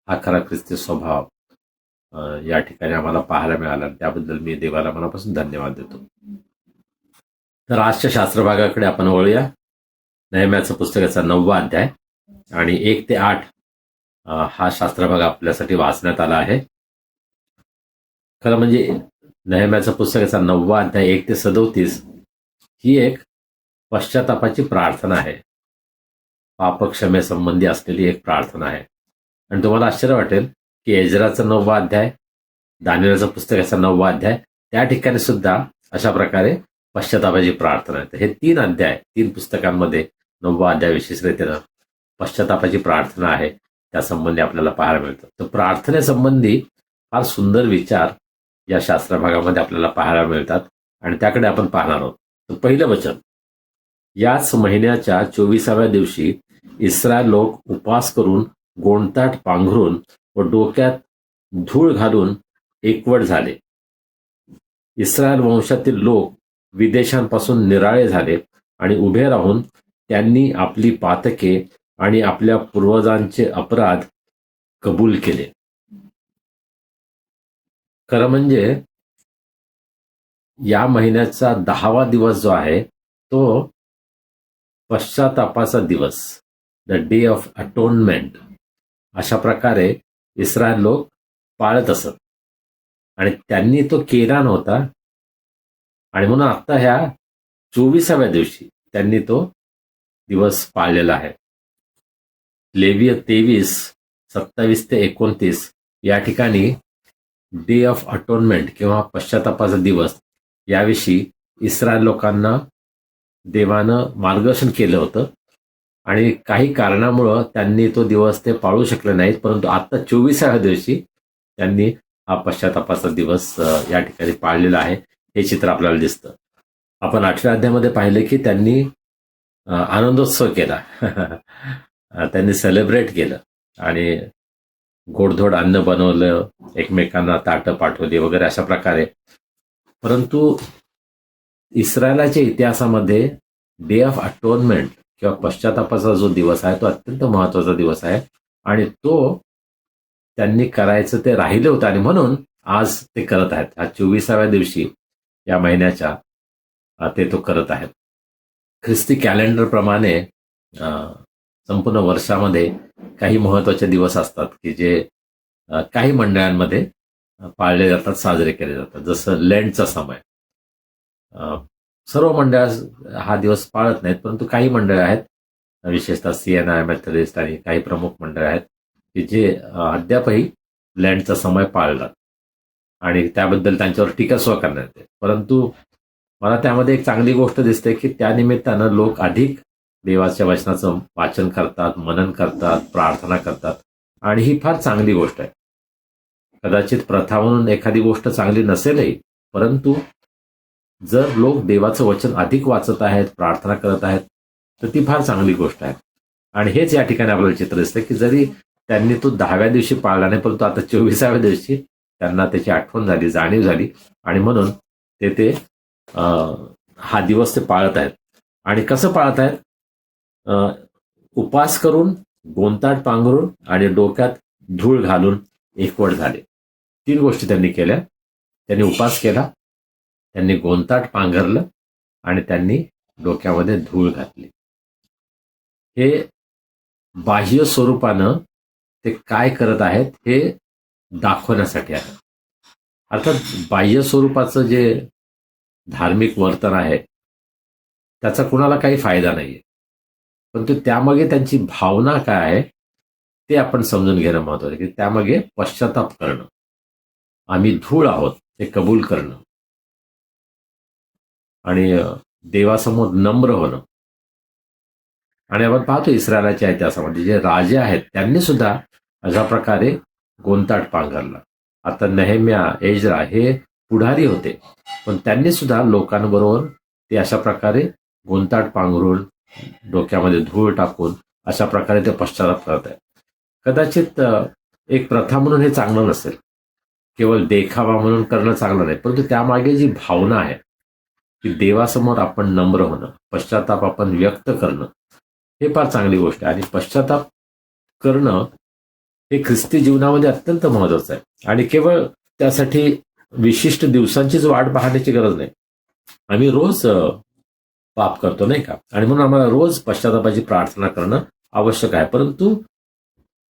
Speaker 4: हा खरा ख्रिस्ती स्वभाव या ठिकाणी आम्हाला पाहायला मिळाला आणि त्याबद्दल मी देवाला मनापासून धन्यवाद देतो. तर आजच्या शास्त्रभागाकडे आपण वळूया. नेहम्याचं पुस्तकाचा 9वा अध्याय आणि 1 ते 8 हा शास्त्रभाग आपल्यासाठी वाचण्यात आला आहे. खरं म्हणजे नेहम्याचं पुस्तकाचा 9वा अध्याय 1 ते 37 ही एक पश्चातापाची प्रार्थना आहे, पापक्षमेसंबंधी असलेली एक प्रार्थना आहे. आणि तुम्हाला आश्चर्य वाटेल की एजराचा 9वा अध्याय, दानिएलच्या पुस्तकाचा 9वा अध्याय, त्या ठिकाणी सुद्धा अशा प्रकारे पश्चातापाची प्रार्थना आहे. हे 3 अध्याय, 3 पुस्तकांमध्ये 9वा अध्याय विशेष रीतीनं पश्चातापाची प्रार्थना आहे त्या संबंधी आपल्याला पाहायला मिळतं. तर प्रार्थनेसंबंधी फार सुंदर विचार या शास्त्रभागामध्ये आपल्याला पाहायला मिळतात आणि त्याकडे आपण पाहणार आहोत. तर पहिलं वचन, याच महिन्याच्या 24व्या दिवशी इस्रायल लोक उपवास करून गोंडताट पांघरून व डोक्यात धूळ घालून एकवट झाले. इस्रायल वंशातील लोक विदेशांपासून निराळे झाले आणि उभे राहून त्यांनी आपली पातके आणि आपल्या पूर्वजांचे अपराध कबूल केले. खरं म्हणजे या महिन्याचा 10वा दिवस जो आहे तो पश्चातापाचा दिवस, द डे ऑफ अटोनमेंट, अशा प्रकारे इस्रायल लोक पाळत असत आणि त्यांनी तो केला नव्हता आणि म्हणून आता ह्या 24व्या दिवशी त्यांनी तो दिवस पाळलेला आहे. लेवीय 23:27-29 या ठिकाणी डे ऑफ अटोनमेंट किंवा पश्चातापाचा दिवस याविषयी इस्रायल लोकांना देवानं मार्गदर्शन केलं होतं आणि काही कारणामुळं त्यांनी तो दिवस ते पाळू शकले नाहीत, परंतु आता 24व्या दिवशी त्यांनी हा पश्चातापाचा दिवस या ठिकाणी पाळलेला आहे. हे चित्र आपल्याला दिसतं. आपण 8व्या अध्यायामध्ये पाहिलं की त्यांनी आनंदोत्सव केला त्यांनी सेलिब्रेट केलं आणि गोडधोड अन्न बनवलं, एकमेकांना ताटं पाठवली वगैरे अशा प्रकारे. परंतु इस्रायलाच्या इतिहासामध्ये डे ऑफ अटोनमेंट किंवा पश्चातापाचा जो दिवस आहे तो अत्यंत महत्वाचा दिवस आहे आणि तो त्यांनी करायचं ते राहिलं होतं आणि म्हणून आज ते करत आहेत. हा 24व्या दिवशी या महिन्याच्या ते तो करत आहेत. ख्रिस्ती कॅलेंडरप्रमाणे संपूर्ण वर्षामध्ये काही महत्वाचे दिवस असतात की जे काही मंडळांमध्ये पाळले जातात, साजरे केले जातात. जसं लेंटचा समय, सर्व मंडळ हा दिवस पाळत नाहीत, परंतु काही मंडळ आहेत, विशेषतः CNI, मेथडिस्ट आणि काही प्रमुख मंडळ आहेत की जे अद्यापही लेंटचा समय पाळतात आणि त्याबद्दल त्यांच्यावर टीकास्व करण्यात येते. परंतु मला त्यामध्ये एक चांगली गोष्ट दिसते की त्यानिमित्तानं लोक अधिक देवाच्या वचनाचं वाचन करतात, मनन करतात, प्रार्थना करतात आणि ही फार चांगली गोष्ट आहे. कदाचित प्रथा म्हणून एखादी गोष्ट चांगली नसेलही, परंतु जर लोक देवाचं वचन अधिक वाचत आहेत, प्रार्थना करत आहेत, तर ती फार चांगली गोष्ट आहे. आणि हेच या ठिकाणी आपल्याला चित्र दिसतं की जरी त्यांनी तो 10व्या दिवशी पाळला नाही, परंतु आता 24व्या दिवशी त्यांना त्याची आठवण झाली, जाणीव झाली आणि म्हणून ते हा दिवस ते पाळत आहेत. आणि कसं पाळत आहेत? उपवास करून, गोंताट पांघरून आणि डोक्यात धूळ घालून एकवट झाले. 3 गोष्टी त्यांनी केल्या. त्यांनी उपवास केला, त्यांनी गोंताट पांघरलं आणि त्यांनी डोक्यामध्ये धूळ घातली. हे बाह्य स्वरूपानं ते काय करत आहेत हे दाखवण्यासाठी आहे. अर्थात बाह्य स्वरूपाचं जे धार्मिक वर्तन आहे त्याचा कुणाला काही फायदा नाहीये, परंतु त्यामागे त्यांची भावना काय आहे ते आपण समजून घेणं महत्वाचं आहे की त्यामागे पश्चाताप करणं, आम्ही धूळ आहोत हे कबूल करणं आणि देवासमोर नम्र होणं. आणि आपण पाहतो इस्रायलाच्या इतिहासामध्ये जे राजे आहेत त्यांनी सुद्धा अशा प्रकारे गोंताट पांघरला. आता नेहेम्या, एज्रा हे पुढारी होते, पण त्यांनी सुद्धा लोकांबरोबर ते अशा प्रकारे गोंताट पांघरून डोक्यामध्ये धूळ टाकून अशा प्रकारे ते पश्चाताप करत आहेत. कदाचित एक प्रथा म्हणून हे चांगलं नसेल, केवळ देखावा म्हणून करणं चांगलं नाही, परंतु त्यामागे जी भावना आहे की देवासमोर आपण नम्र होणं, पश्चाताप आपण व्यक्त करणं, हे फार चांगली गोष्ट आहे. आणि पश्चाताप करणं हे ख्रिस्ती जीवनामध्ये अत्यंत महत्वाचं आहे आणि केवळ त्यासाठी विशिष्ट दिवसांचीच वाट पाहण्याची गरज नाही. आम्ही रोज पाप करतो नाही का, आणि म्हणून आम्हाला रोज पश्चातापाची प्रार्थना करणं आवश्यक आहे. परंतु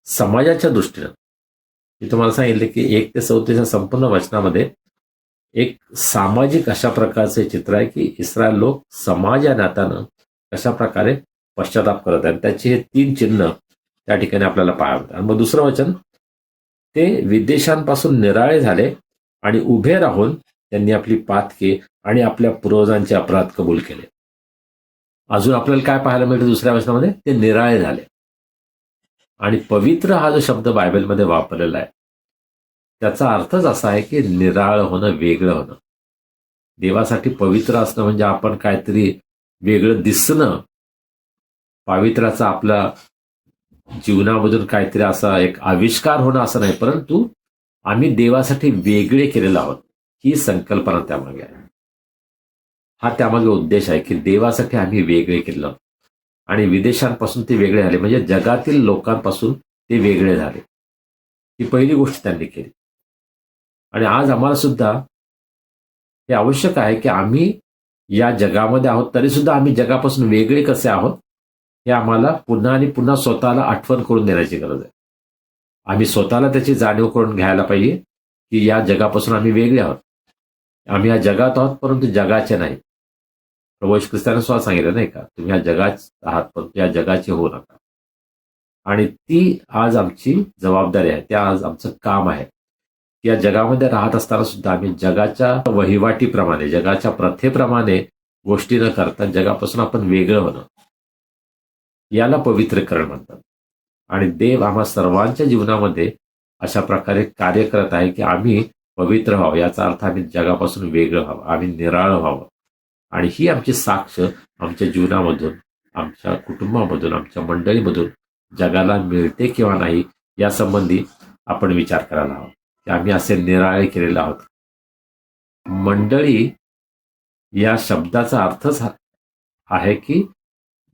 Speaker 4: समाजाच्या दृष्टीनं मी तुम्हाला सांगितलं की 1 ते 34 संपूर्ण वचनामध्ये एक सामाजिक अशा प्रकारचे चित्र आहे की इस्रायल लोक समाज या नात्यानं कशा प्रकारे पश्चाताप करत आहेत. त्याची हे 3 चिन्ह त्या ठिकाणी आपल्याला पाहावं. आणि मग दुसरं वचन, ते विदेशांपासून निराळे झाले आणि उभे राहून त्यांनी आपली पातके आणि आपल्या पूर्वजांचे अपराध कबूल केले. अजून आपल्याला काय पाहायला मिळतं दुसऱ्या वचनामध्ये? ते निराळे झाले. आणि पवित्र हा जो शब्द बायबलमध्ये वापरलेला आहे त्याचा अर्थच असा आहे की निराळ होणं, वेगळं होणं. देवासाठी पवित्र असणं म्हणजे आपण काहीतरी वेगळं दिसणं, पवित्राचा आपला जीवनामधून काहीतरी असा एक आविष्कार होणं असं नाही, परंतु आम्ही देवासाठी वेगळे केलेलो आहोत ही संकल्पना त्यामागे आहे. हा त्यामागे उद्देश आहे की देवासाठी आम्ही वेगळे केलेलो आहोत आणि विदेशांपासून ते वेगळे झाले, म्हणजे जगातील लोकांपासून ते वेगळे झाले. ही पहिली गोष्ट त्यांनी केली. आणि आज आम्हाला सुद्धा हे आवश्यक आहे की आम्ही या जगामध्ये आहोत तरी सुद्धा आम्ही जगापासून वेगळे कसे आहोत हे आम्हाला पुन्हा आणि पुन्हा स्वतःला आठवण करून देण्याची गरज आहे. आम्ही स्वतःला त्याची जाणीव करून घ्यायला पाहिजे की या जगापासून आम्ही वेगळे आहोत. आम्ही या जगात आहोत परंतु जगाचे नाही. प्रभू येशू ख्रिस्ताने स्वतः सांगितलं नाही का, तुम्ही या जगात आहात परंतु या जगाचे होऊ नका. आणि ती आज आमची जबाबदारी आहे, ते आज आमचं काम आहे की या जगामध्ये राहत असताना सुद्धा आम्ही जगाच्या वहिवाटीप्रमाणे, जगाच्या प्रथेप्रमाणे गोष्टी न करता जगापासून आपण वेगळं होणं, याला पवित्रकरण म्हणतात. आणि देव आम्हा सर्वांच्या जीवनामध्ये अशा प्रकारे कार्य करत आहे की आम्ही पवित्र व्हावं. याचा अर्थ आम्ही जगापासून वेगळं व्हावं, आम्ही निराळ व्हावं. आणि ही आमची साक्ष आमच्या जीवनामधून, आमच्या कुटुंबामधून, आमच्या मंडळीमधून जगाला मिळते किंवा नाही यासंबंधी आपण विचार करायला हवा की आम्ही असे निराळे केलेले आहोत. मंडळी या शब्दाचा अर्थच आहे की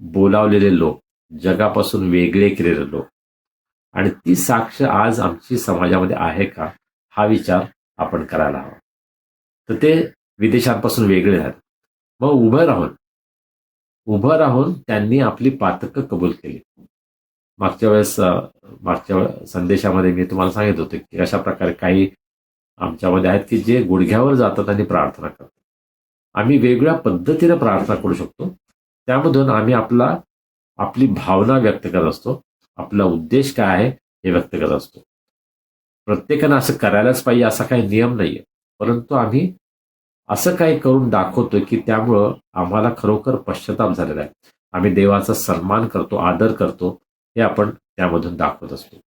Speaker 4: बोलावलेले लोक, जगापासून वेगळे केलेले लोक. आणि ती साक्ष आज आमची समाजामध्ये आहे का हा विचार आपण करायला हवा. तर ते विदेशांपासून वेगळे झाले. मग उभं राहून त्यांनी आपली पातकं कबूल केली. मागच्या संदेशामध्ये मी तुम्हाला सांगितलं होतं की अशा प्रकारे काही आमच्यामध्ये आहेत की जे गुडघ्यावर जातात आणि प्रार्थना करतात. आम्ही वेगळ्या पद्धतीने प्रार्थना करू शकतो. त्यामधून आम्ही आपली भावना व्यक्त करत असतो, आपला उद्देश काय आहे हे व्यक्त करत असतो. प्रत्येकानं असं करायलाच पाहिजे असा काही नियम नाहीये, परंतु आम्ही असं काही करून दाखवतो की त्यामुळं आम्हाला खरोखर पश्चाताप झालेला आहे. आम्ही देवाचा सन्मान करतो, आदर करतो, हे आपण त्यामधून दाखवत असतो.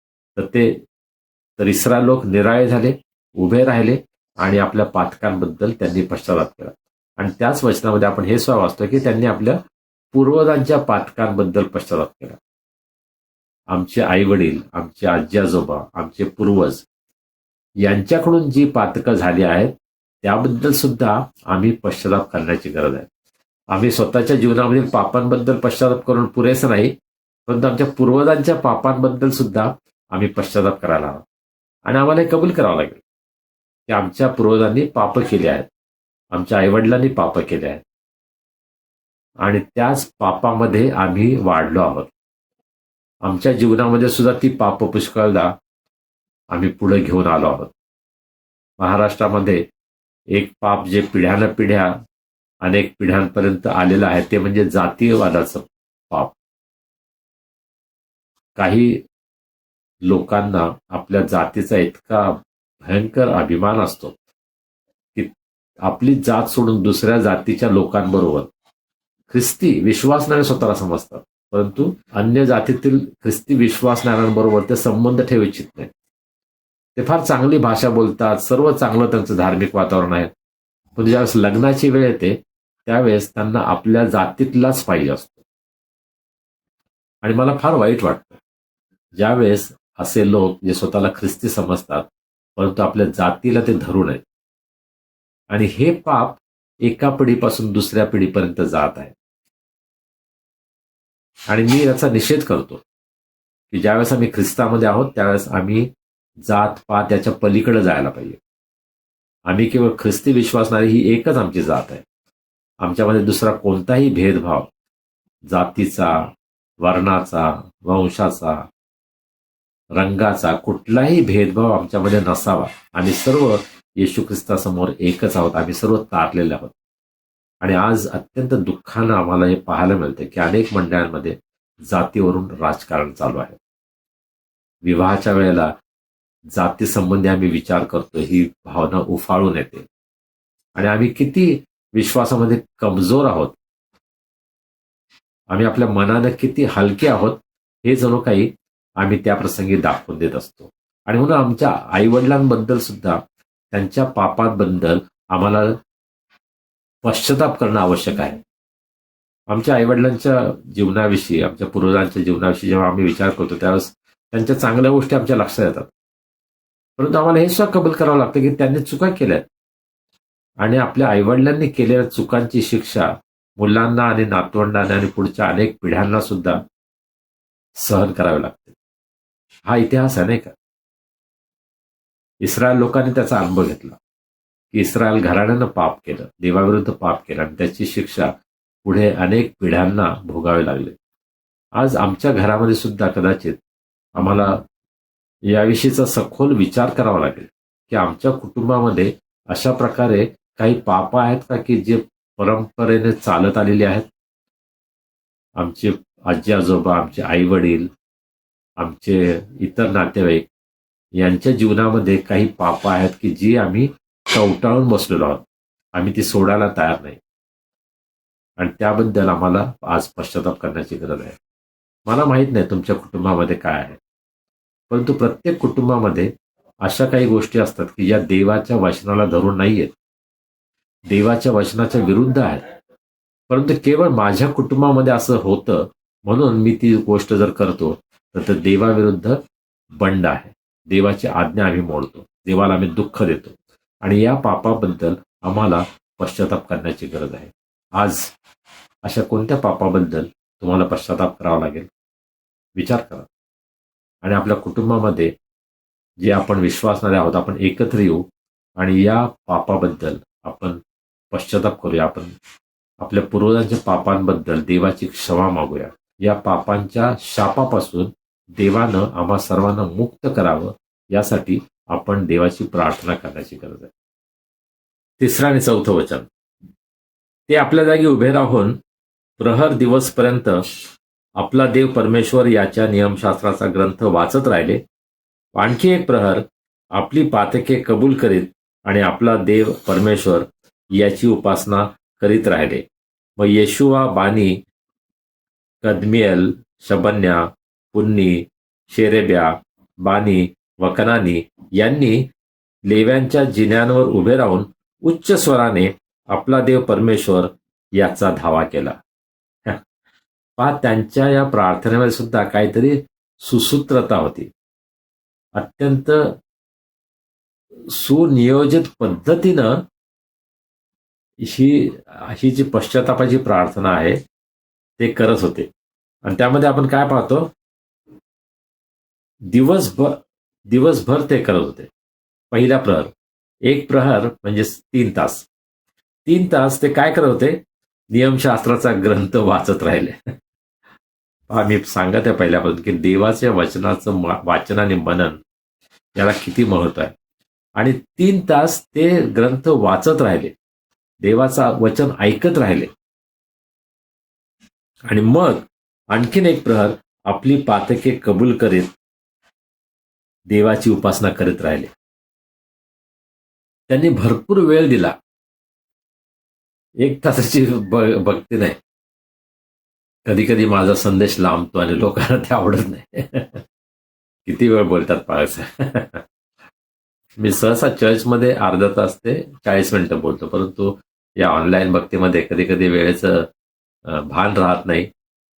Speaker 4: तर इस्रायल लोक निराळे झाले, उभे राहिले आणि आपल्या पातकांबद्दल त्यांनी पश्चाताप केला. आणि त्याच वचनामध्ये आपण हे सुद्धा वाचतो की त्यांनी आपल्या पूर्वजांच्या पातकांबद्दल पश्चाताप केला. आमचे आई वडील, आमचे आजी आजोबा, आमचे पूर्वज यांच्याकडून जी पातकं झाली आहेत त्याबद्दल सुद्धा आम्ही पश्चाताप करण्याची गरज आहे. आम्ही स्वतःच्या जीवनामधील पापांबद्दल पश्चाताप करून पुरेसं नाही, परंतु आमच्या पूर्वजांच्या पापांबद्दल सुद्धा आम्ही पश्चाताप करायला हवा. आणि आम्हाला हे कबूल करावं लागेल की आमच्या पूर्वजांनी पापं केली आहेत, आमच्या आईवडिलांनी पापं केली आहेत आणि त्याच पापामध्ये आम्ही वाढलो आहोत. आमच्या जीवनामध्ये सुद्धा ती पाप पुष्कळदा आम्ही पुढे घेऊन आलो आहोत. महाराष्ट्रामध्ये एक पाप जे पिढ्यानपिढ्या अनेक पिढ्यांपर्यंत आलेलं आहे ते म्हणजे जातीयवादाचं पाप. काही लोकांना आपल्या जातीचा इतका भयंकर अभिमान असतो की आपली जात सोडून दुसऱ्या जातीच्या लोकांबरोबर ख्रिस्ती विश्वासणारे स्वतःला समजतात, परंतु अन्य जातीतील ख्रिस्ती विश्वासणाऱ्यांबरोबर ते संबंध ठेवू इच्छित नाहीत. ते फार चांगली भाषा बोलतात, सर्व चांगलं त्यांचं धार्मिक वातावरण आहे, पण ज्यावेळेस लग्नाची वेळ येते त्यावेळेस त्यांना आपल्या जातीतलाच पाहिजे असतो. आणि मला फार वाईट वाटतं ज्यावेळेस असे लोक जे स्वतःला ख्रिस्ती समजतात परंतु आपल्या जातीला ते धरू नयेत. आणि हे पाप एका पिढीपासून दुसऱ्या पिढीपर्यंत जात आहे. आणि मी याचा निषेध करतो की ज्यावेळेस आम्ही ख्रिस्तामध्ये आहोत त्यावेळेस आम्ही जात पात याच्या पलीकडे जायला पाहिजे. आम्ही केवळ ख्रिस्ती विश्वासणारी ही एकच आमची जात आहे. आमच्यामध्ये दुसरा कोणताही भेदभाव जातीचा, वर्णाचा, वंशाचा, रंगाचा कुठलाही भेदभाव आमच्यामध्ये नसावा. आम्ही सर्व येशू ख्रिस्तासमोर एकच आहोत, आम्ही सर्व तारलेले आहोत. आणि आज अत्यंत दुःखानं आम्हाला हे पाहायला मिळतं की अनेक मंडळांमध्ये जातीवरून राजकारण चालू आहे. विवाहाच्या वेळेला जाती संबंधी आम्ही विचार करतो ही भावना उफाळून येते. आणि आम्ही किती विश्वासामध्ये कमजोर आहोत, आम्ही आपल्या मनानं किती हलके आहोत हे जणू काही आम्ही त्या प्रसंगी दाखवून देत असतो. आणि म्हणून आमच्या आईवडिलांबद्दल सुद्धा त्यांच्या पापांबद्दल आम्हाला पश्चाताप करणं आवश्यक आहे. आमच्या आईवडिलांच्या जीवनाविषयी, आमच्या पूर्वजांच्या जीवनाविषयी जेव्हा आम्ही विचार करतो त्यावेळेस त्यांच्या चांगल्या गोष्टी आमच्या लक्षात येतात. परंतु आम्हाला हे सुद्धा कबूल करावं लागतं की त्यांनी चुका केल्यात आणि आपल्या आईवडिलांनी केलेल्या चुकांची शिक्षा मुलांना आणि नातवंडांना आणि पुढच्या अनेक पिढ्यांना सुद्धा सहन करावे लागते. हा इतिहास आहे नाही का. इस्रायल लोकांनी त्याचा अनुभव घेतला की इस्रायल घराण्यानं पाप केलं, देवाविरुद्ध पाप केलं आणि त्याची शिक्षा पुढे अनेक पिढ्यांना भोगावे लागले. आज आमच्या घरामध्ये सुद्धा कदाचित आम्हाला याविषयीचा सखोल विचार करावा लागेल की आमच्या कुटुंबामध्ये अशा प्रकारे काही पाप आहेत का की जे परंपरेने चालत आलेले आहेत. आमचे आजी आजोबा, आमचे आई वडील, आमचे इतर नातेवाईक यांच्या जीवनामध्ये काही पाप आहेत की जी आम्ही कवटाळून बसलेलो आहोत, आम्ही ती सोडायला तयार नाही आणि त्याबद्दल आम्हाला आज पश्चाताप करण्याची गरज आहे. मला माहित नाही तुमच्या कुटुंबामध्ये काय आहे, परंतु प्रत्येक कुटुंबामध्ये अशा काही गोष्टी असतात की ज्या देवाच्या वचनाला धरून नाही आहेत, देवाच्या वचनाच्या विरुद्ध आहेत. परंतु केवळ माझ्या कुटुंबामध्ये असं होतं म्हणून मी ती गोष्ट जर करतो तर ते देवाविरुद्ध बंड आहे. देवाची आज्ञा आम्ही मोडतो, देवाला आम्ही दुःख देतो आणि या पापाबद्दल आम्हाला पश्चाताप करण्याची गरज आहे. आज अशा कोणत्या पापाबद्दल तुम्हाला पश्चाताप करावा लागेल विचार करा आणि आपल्या कुटुंबामध्ये जे आपण विश्वासणारे आहोत आपण एकत्र येऊ आणि या पापाबद्दल आपण पश्चाताप करूया. आपण आपल्या पूर्वजांच्या पापांबद्दल देवाची क्षमा मागूया. या पापांच्या शापापासून देवानं आम्हा सर्वांना मुक्त करावं यासाठी आपण देवाची प्रार्थना करण्याची गरज आहे. 3 आणि 4 वचन. ते आपल्या जागी उभे राहून प्रहर दिवसपर्यंत आपला देव परमेश्वर याच्या नियमशास्त्राचा ग्रंथ वाचत राहिले. आणखी एक प्रहर आपली पातके कबूल करीत आणि आपला देव परमेश्वर याची उपासना करीत राहिले. मग येशुआ, बानी, कदमिएल, शबन्या, पुन्नी, शेरेब्या, बानी व कनानी यांनी लेव्यांच्या जिन्यांवर उभे राहून उच्च स्वराने आपला देव परमेश्वर याचा धावा केला. पहा, त्यांच्या या प्रार्थनेमध्ये सुद्धा काहीतरी सुसूत्रता होती. अत्यंत सुनियोजित पद्धतीनं ही जी पश्चातापाची प्रार्थना आहे ते करत होते. आणि त्यामध्ये आपण काय पाहतो, दिवसभर ते करत होते. पहिला प्रहर, एक प्रहर म्हणजे 3 तास. 3 तास ते काय करत होते, नियमशास्त्राचा ग्रंथ वाचत राहिले. मी सांगत आहे पहिल्यापासून की देवाच्या वचनाचं वाचन आणि मनन याला किती महत्व आहे. आणि 3 तास ते ग्रंथ वाचत राहिले, देवाचा वचन ऐकत राहिले. आणि मग आणखीन एक प्रहर आपली पातके कबूल करीत देवाची उपासना करीत राहिले. त्यांनी भरपूर वेळ दिला. 1 तासाची भक्ती नाही. कधी कधी माझा संदेश लांबतो आणि लोकांना ते आवडत नाही. किती वेळ बोलतात पाहायचं. मी सहसा चर्चमध्ये अर्धा तास ते 40 मिनिटं बोलतो, परंतु या ऑनलाईन भक्तीमध्ये कधी कधी वेळेचं भान राहत नाही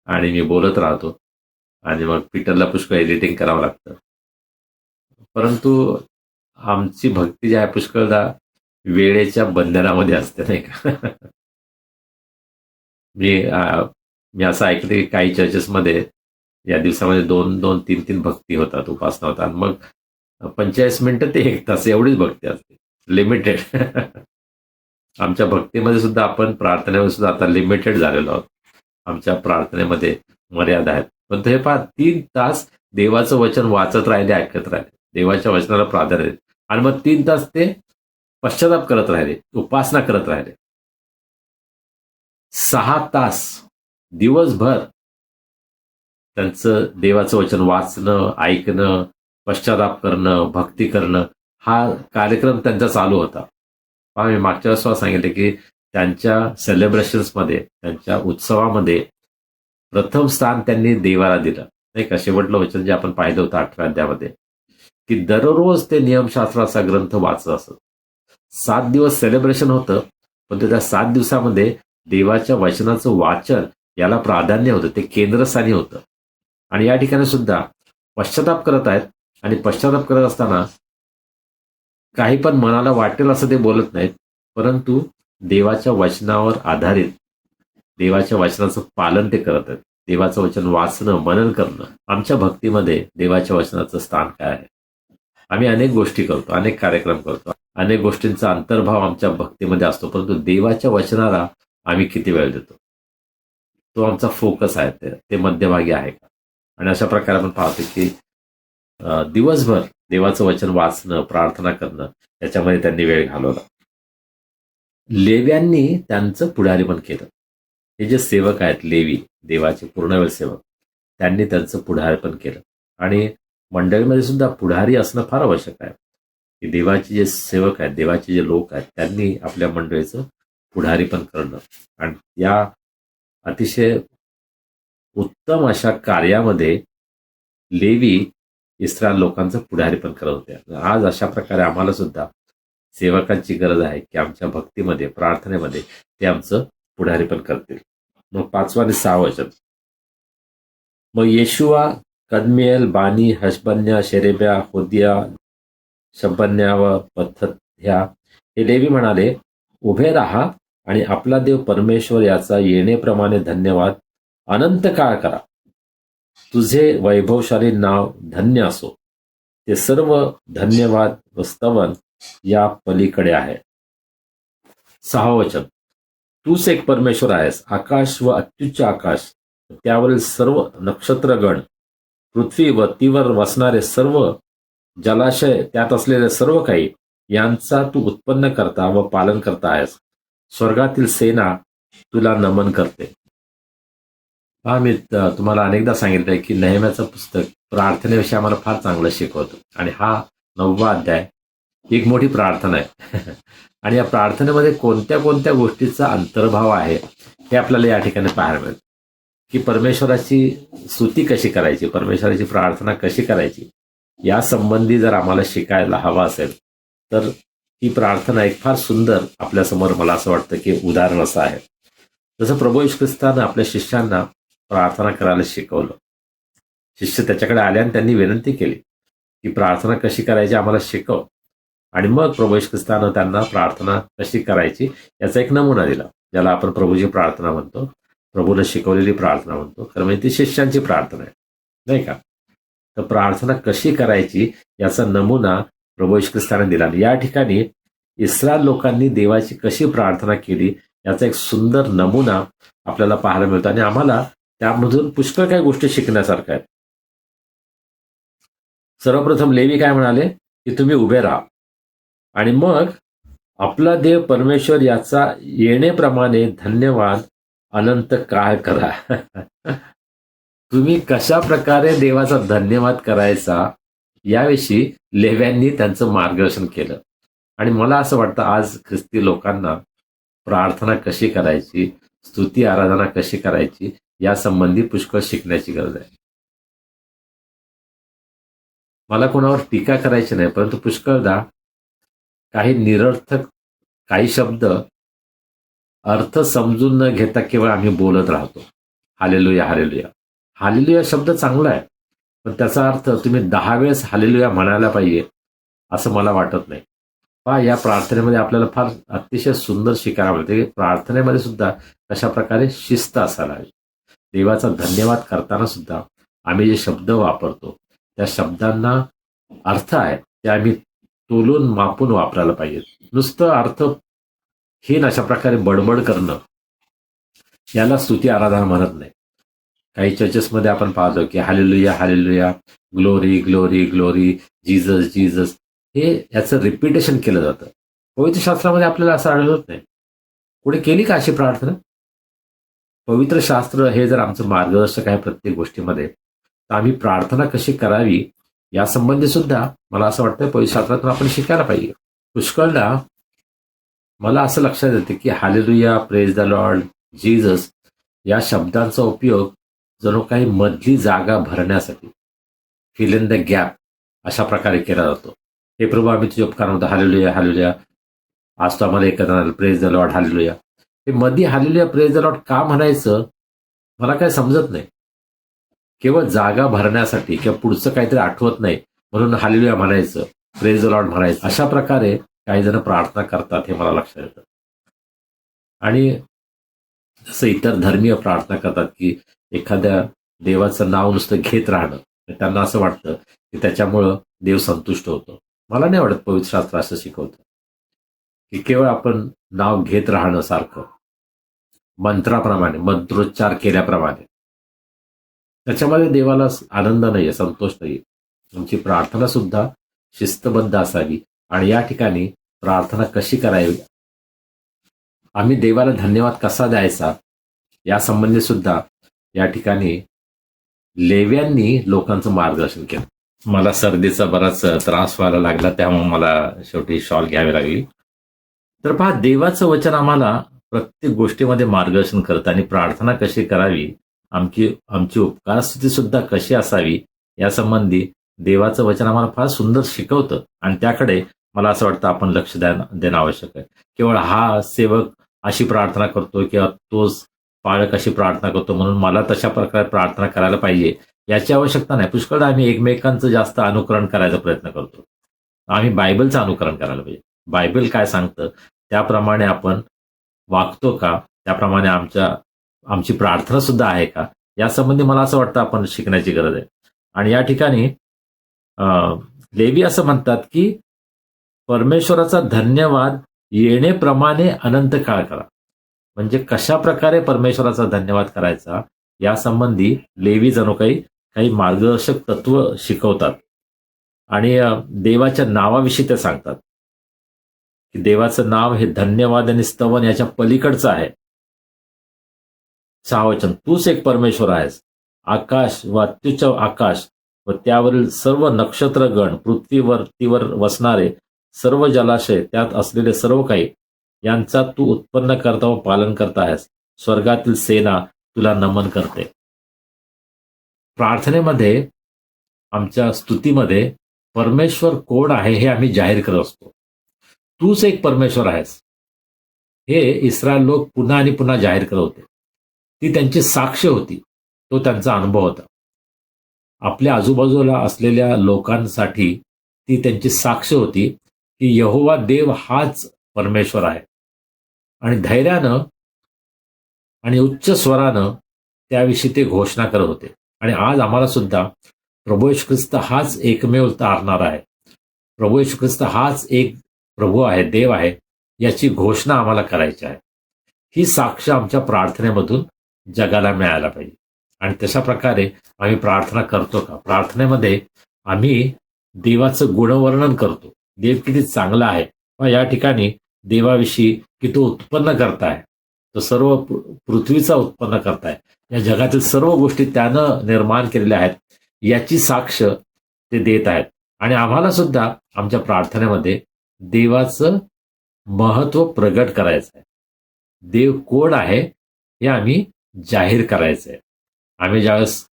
Speaker 4: आणि मी बोलत राहतो आणि मग पीटरला पुष्कळ एडिटिंग करावं लागतं. परंतु आमची भक्ती जी आहे पुष्कळदा वेळेच्या बंधनामध्ये असते नाही का. मी असं ऐकलं की काही चर्चेसमध्ये या दिवसामध्ये 2-2, 3-3 भक्ती होतात, उपासना होतात. मग 45 मिनिटं ते 1 तास एवढीच भक्ती असते, लिमिटेड. आमच्या भक्तीमध्ये सुद्धा आपण प्रार्थनेमध्ये सुद्धा आता लिमिटेड झालेलो आहोत. आमच्या प्रार्थनेमध्ये मर्यादा आहेत. पण हे पहा, 3 तास देवाचं वचन वाचत राहिले, ऐकत राहिले, देवाच्या वचनाला प्राधान्य देत आणि मग 3 तास ते पश्चाताप करत राहिले, उपासना करत राहिले. 6 तास दिवसभर त्यांचं देवाचं वचन वाचणं, ऐकणं, पश्चाताप करणं, भक्ती करणं हा कार्यक्रम त्यांचा चालू होता. मी मागच्या वेळेस सांगितले की त्यांच्या सेलिब्रेशन्समध्ये, त्यांच्या उत्सवामध्ये प्रथम स्थान त्यांनी देवाला दिलं. नाही का. शेवटलं वचन जे आपण पाहिलं होतं 8व्या अध्यायामध्ये, की दररोज ते नियमशास्त्राचा ग्रंथ वाचत असत. 7 दिवस सेलिब्रेशन होतं, पण त्या 7 दिवसामध्ये देवाच्या वचनाचं वाचन याला प्राधान्य होतं, ते केंद्रस्थानी होतं. आणि या ठिकाणी सुद्धा पश्चाताप करत आहेत, आणि पश्चाताप करत असताना काही पण मनाला वाटेल असं ते बोलत नाहीत, परंतु देवाच्या वचनावर आधारित देवाच्या वचनाचं पालन ते करत आहेत. देवाचं वचन वाचणं, मनन करणं. आमच्या भक्तीमध्ये देवाच्या वचनाचं स्थान काय आहे? आम्ही अनेक गोष्टी करतो, अनेक कार्यक्रम करतो, अनेक गोष्टींचा अंतर्भाव आमच्या भक्तीमध्ये असतो, परंतु देवाच्या वचनाला आम्ही किती वेळ देतो? तो आमचा फोकस आहे, ते मध्यभागी आहे का? आणि अशा प्रकारे आपण पाहतो की दिवसभर देवाचं वचन वाचणं, प्रार्थना करणं याच्यामध्ये त्यांनी वेळ घालवला. लेव्यांनी त्यांचं पुढारीपण केलं. हे जे सेवक आहेत, लेवी, देवाचे पूर्णवेळ सेवक, त्यांनी त्यांचं पुढारीपण केलं. आणि मंडळीमध्ये सुद्धा पुढारी असणं फार आवश्यक आहे, की देवाचे जे सेवक आहेत, देवाचे जे लोक आहेत, त्यांनी आपल्या मंडळीचं पुढारीपण करणं. आणि या अतिशय उत्तम अशा कार्यामध्ये लेवी इस्रायल लोकांचं पुढारीपण करत होते. आज अशा प्रकारे आम्हाला सुद्धा सेवकांची गरज आहे, की आमच्या भक्तीमध्ये, प्रार्थनेमध्ये ते आमचं पुढारीपण करतील. मग 5वं आणि 6वं वचन. मग येशुआ, कदमिएल, बानी, हशबन्या, शेरेब्या, होदिया, शबन्या व पथह्या हे लेवी म्हणाले, उभे राहा आणि आपला देव परमेश्वर याचा येणेप्रमाणे धन्यवाद अनंत काळ करा. तुझे वैभवशाली नाव धन्य असो. ते सर्व धन्यवाद व स्तवन या पलीकडे आहे. 6वं वचन. तूच एक परमेश्वर आहेस. आकाश व अत्युच्च आकाश, त्यावरील सर्व नक्षत्रगण, पृथ्वी व तीवर वसणारे सर्व जलाशय, त्यात असलेले सर्व काही, यांचा तू उत्पन्न करता व पालन करता आहेस. स्वर्गातील सेना तुला नमन करते. मी तुम्हाला अनेकदा सांगितलंय की नेहम्याचं पुस्तक प्रार्थनेविषयी आम्हाला फार चांगलं शिकवतं. आणि हा 9वा अध्याय एक मोठी प्रार्थना आहे. आणि या प्रार्थनेमध्ये कोणत्या कोणत्या गोष्टीचा अंतर्भाव आहे हे आपल्याला या ठिकाणी पाहायला मिळेल. की परमेश्वराची स्तुती कशी करायची, परमेश्वराची प्रार्थना कशी करायची, या संबंधी जर आम्हाला शिकायला हवा असेल तर ही प्रार्थना एक फार सुंदर आपल्यासमोर, मला असं वाटतं की उदाहरण असं आहे. जसं प्रभू येशू ख्रिस्तानं आपल्या शिष्यांना प्रार्थना करायला शिकवलं. शिष्य त्याच्याकडे आले आणि त्यांनी विनंती केली की प्रार्थना कशी करायची आम्हाला शिकव. आणि मग प्रभू येशू ख्रिस्तानं त्यांना प्रार्थना कशी करायची याचा एक नमुना दिला, ज्याला आपण प्रभूची प्रार्थना म्हणतो, प्रभूने शिकवलेली प्रार्थना म्हणतो. खरं म्हणजे ती शिष्यांची प्रार्थना आहे, नाही का. तर प्रार्थना कशी करायची याचा नमुना प्रभू येशू ख्रिस्ताने दिला. या ठिकाणी इस्रायल लोकांनी देवाची कशी प्रार्थना केली याचा एक सुंदर नमुना आपल्याला पाहायला मिळतो. आणि आम्हाला त्यामधून पुष्कळ काही गोष्टी शिकण्यासारख्या आहेत. सर्वप्रथम लेवी काय म्हणाले की तुम्ही उभे राहा आणि मग आपला देव परमेश्वर याचा येणेप्रमाणे धन्यवाद अनंत काळ करा. तुम्ही कशा प्रकारे देवाचा धन्यवाद करायचा याविषयी लेव्यांनी त्यांचं मार्गदर्शन केलं. आणि मला असं वाटतं आज ख्रिस्ती लोकांना प्रार्थना कशी करायची, स्तुती आराधना कशी करायची या संबंधी पुष्कळ शिकण्याची गरज आहे. मला कोणावर टीका करायची नाही, परंतु पुष्कळदा काही निरर्थक काही शब्द अर्थ समजून न घेता केवळ आम्ही बोलत राहतो. Hallelujah hallelujah. हालेलुया शब्द चांगला आहे, पण त्याचा अर्थ तुम्ही 10 वेळेस हालेलुया म्हणायला पाहिजे असं मला वाटत नाही. पहा, या प्रार्थनेमध्ये आपल्याला फार अतिशय सुंदर शिकायला मिळते की प्रार्थनेमध्ये सुद्धा कशा प्रकारे शिस्त असायला हवी. देवाचा धन्यवाद करताना सुद्धा आम्ही जे शब्द वापरतो त्या शब्दांना अर्थ आहे ते आम्ही तोलून मापून वापरायला पाहिजे. नुसतं अर्थहीन अशा प्रकारे बडबड करणं याला स्तुती आराधना म्हणत नाही. काही चर्चेसमध्ये आपण पाहतो की hallelujah hallelujah, glory glory glory, Jesus Jesus, हे याचं रिपिटेशन केलं जातं. पवित्र शास्त्रामध्ये आपल्याला असं आढळत नाही. पुढे केली का अशी प्रार्थना? पवित्र शास्त्र हे जर आमचं मार्गदर्शक आहे प्रत्येक गोष्टीमध्ये, तर आम्ही प्रार्थना कशी करावी यासंबंधी सुद्धा मला असं वाटतं पवित्र शास्त्रातून आपण शिकायला पाहिजे. पुष्कळदा मला असं लक्षात येते की hallelujah, praise the Lord, Jesus या शब्दांचा उपयोग जणू काही मधली जागा भरण्यासाठी फिल इन द गॅप अशा प्रकारे केला जातो. हे प्रभू आम्ही तुझ्या उपकारामध्ये हालेलुया हालेलुया, आज तो आम्हाला एकत्र प्रेज द लॉर्ड हालेलुया. हे मधी हालेलुया प्रेज द लॉर्ड का म्हणायचं मला काय समजत नाही. केवळ जागा भरण्यासाठी किंवा पुढचं काहीतरी आठवत नाही म्हणून हालेलुया म्हणायचं, प्रेज द लॉर्ड म्हणायचं, अशा प्रकारे काही जण प्रार्थना करतात हे मला लक्षात येतं. आणि जसं इतर धर्मीय प्रार्थना करतात की एखाद्या देवाचं नाव नुसतं घेत राहणं, त्यांना असं वाटतं की त्याच्यामुळं देव संतुष्ट होतो. मला नाही वाटत पवित्र शास्त्र असं शिकवतं की केवळ आपण नाव घेत राहणं सारखं मंत्राप्रमाणे, मंत्रोच्चार केल्याप्रमाणे, त्याच्यामध्ये देवाला आनंद नाहीये, संतोष नाहीये. तुमची प्रार्थना सुद्धा शिस्तबद्ध असावी. आणि या ठिकाणी प्रार्थना कशी करावी, आम्ही देवाला धन्यवाद कसा द्यायचा यासंबंधी सुद्धा या ठिकाणी लेव्यांनी लोकांचं मार्गदर्शन केलं. मला सर्दीचा बराच त्रास व्हायला लागला, त्यामुळे मला शेवटी शॉल घ्यावी लागली. तर पहा, देवाचं वचन आम्हाला प्रत्येक गोष्टीमध्ये मार्गदर्शन करतं आणि प्रार्थना कशी करावी, आमची उपकारस्तुती सुद्धा कशी असावी यासंबंधी देवाचं वचन आम्हाला फार सुंदर शिकवतं. आणि त्याकडे मला असं वाटतं आपण लक्ष देणं आवश्यक आहे. केवळ हा सेवक अशी प्रार्थना करतो किंवा तोच पाळक अशी प्रार्थना करतो म्हणून मला तशा प्रकारे प्रार्थना करायला पाहिजे याची आवश्यकता नाही. पुष्कळ आम्ही एकमेकांचं जास्त अनुकरण करायचा प्रयत्न करतो. आम्ही बायबलचं अनुकरण करायला पाहिजे. बायबल काय सांगतं त्याप्रमाणे आपण वागतो का, त्याप्रमाणे आमची प्रार्थना सुद्धा आहे का, यासंबंधी मला असं वाटतं आपण शिकण्याची गरज आहे. आणि या ठिकाणी लेवी असं म्हणतात की परमेश्वराचा धन्यवाद येणेप्रमाणे अनंत काळ करा. म्हणजे कशा प्रकारे परमेश्वराचा धन्यवाद करायचा यासंबंधी लेवी जणू काही मार्गदर्शक तत्व शिकवतात. आणि देवाच्या नावाविषयी ते सांगतात की देवाचं नाव हे धन्यवाद आणि स्तवन याच्या पलीकडचं आहे. 6 वचन, तूच एक परमेश्वर आहेस. आकाश व अत्युच्च आकाश व त्यावरील सर्व नक्षत्रगण, पृथ्वीवर वसणारे सर्व जलाशय, त्यात असलेले सर्व काही, यांचा तू उत्पन्न करता व पालन करता आहेस. स्वर्गातील सेना तुला नमन करते. प्रार्थनेमध्ये, आमच्या स्तुतीमध्ये परमेश्वर कोण आहे हे आम्ही जाहीर करत असतो. तूच एक परमेश्वर आहेस हे इस्रायल लोक पुन्हा आणि पुन्हा जाहीर करत होते. ती त्यांची साक्ष होती, तो त्यांचा अनुभव होता. आपल्या आजूबाजूला असलेल्या लोकांसाठी ती त्यांची साक्ष होती की यहोवा देव हाच परमेश्वर आहे. आणि धैर्यानं आणि उच्च स्वरानं त्याविषयी ते घोषणा करत होते. आणि आज आम्हाला सुद्धा प्रभू येशू ख्रिस्त हाच एकमेव तारणारा आहे, प्रभू येशू ख्रिस्त हाच एक प्रभू आहे, देव आहे, याची घोषणा आम्हाला करायची आहे. ही साक्ष आमच्या प्रार्थनेमधून जगाला मिळायला पाहिजे. आणि तशा प्रकारे आम्ही प्रार्थना करतो का? प्रार्थनेमध्ये आम्ही देवाचं गुणवर्णन करतो, देव किती चांगला आहे. मग या ठिकाणी देवाविषयी की तो उत्पन्न करताय, तो सर्व पृथ्वीचा उत्पन्न करताय, या जगातील सर्व गोष्टी त्यानं निर्माण केलेल्या आहेत याची साक्ष ते देत आहेत. आणि आम्हाला सुद्धा आमच्या प्रार्थनेमध्ये देवाचं महत्व प्रगट करायचं आहे. देव कोण आहे हे आम्ही जाहीर करायचं आहे. आम्ही ज्यावेळेस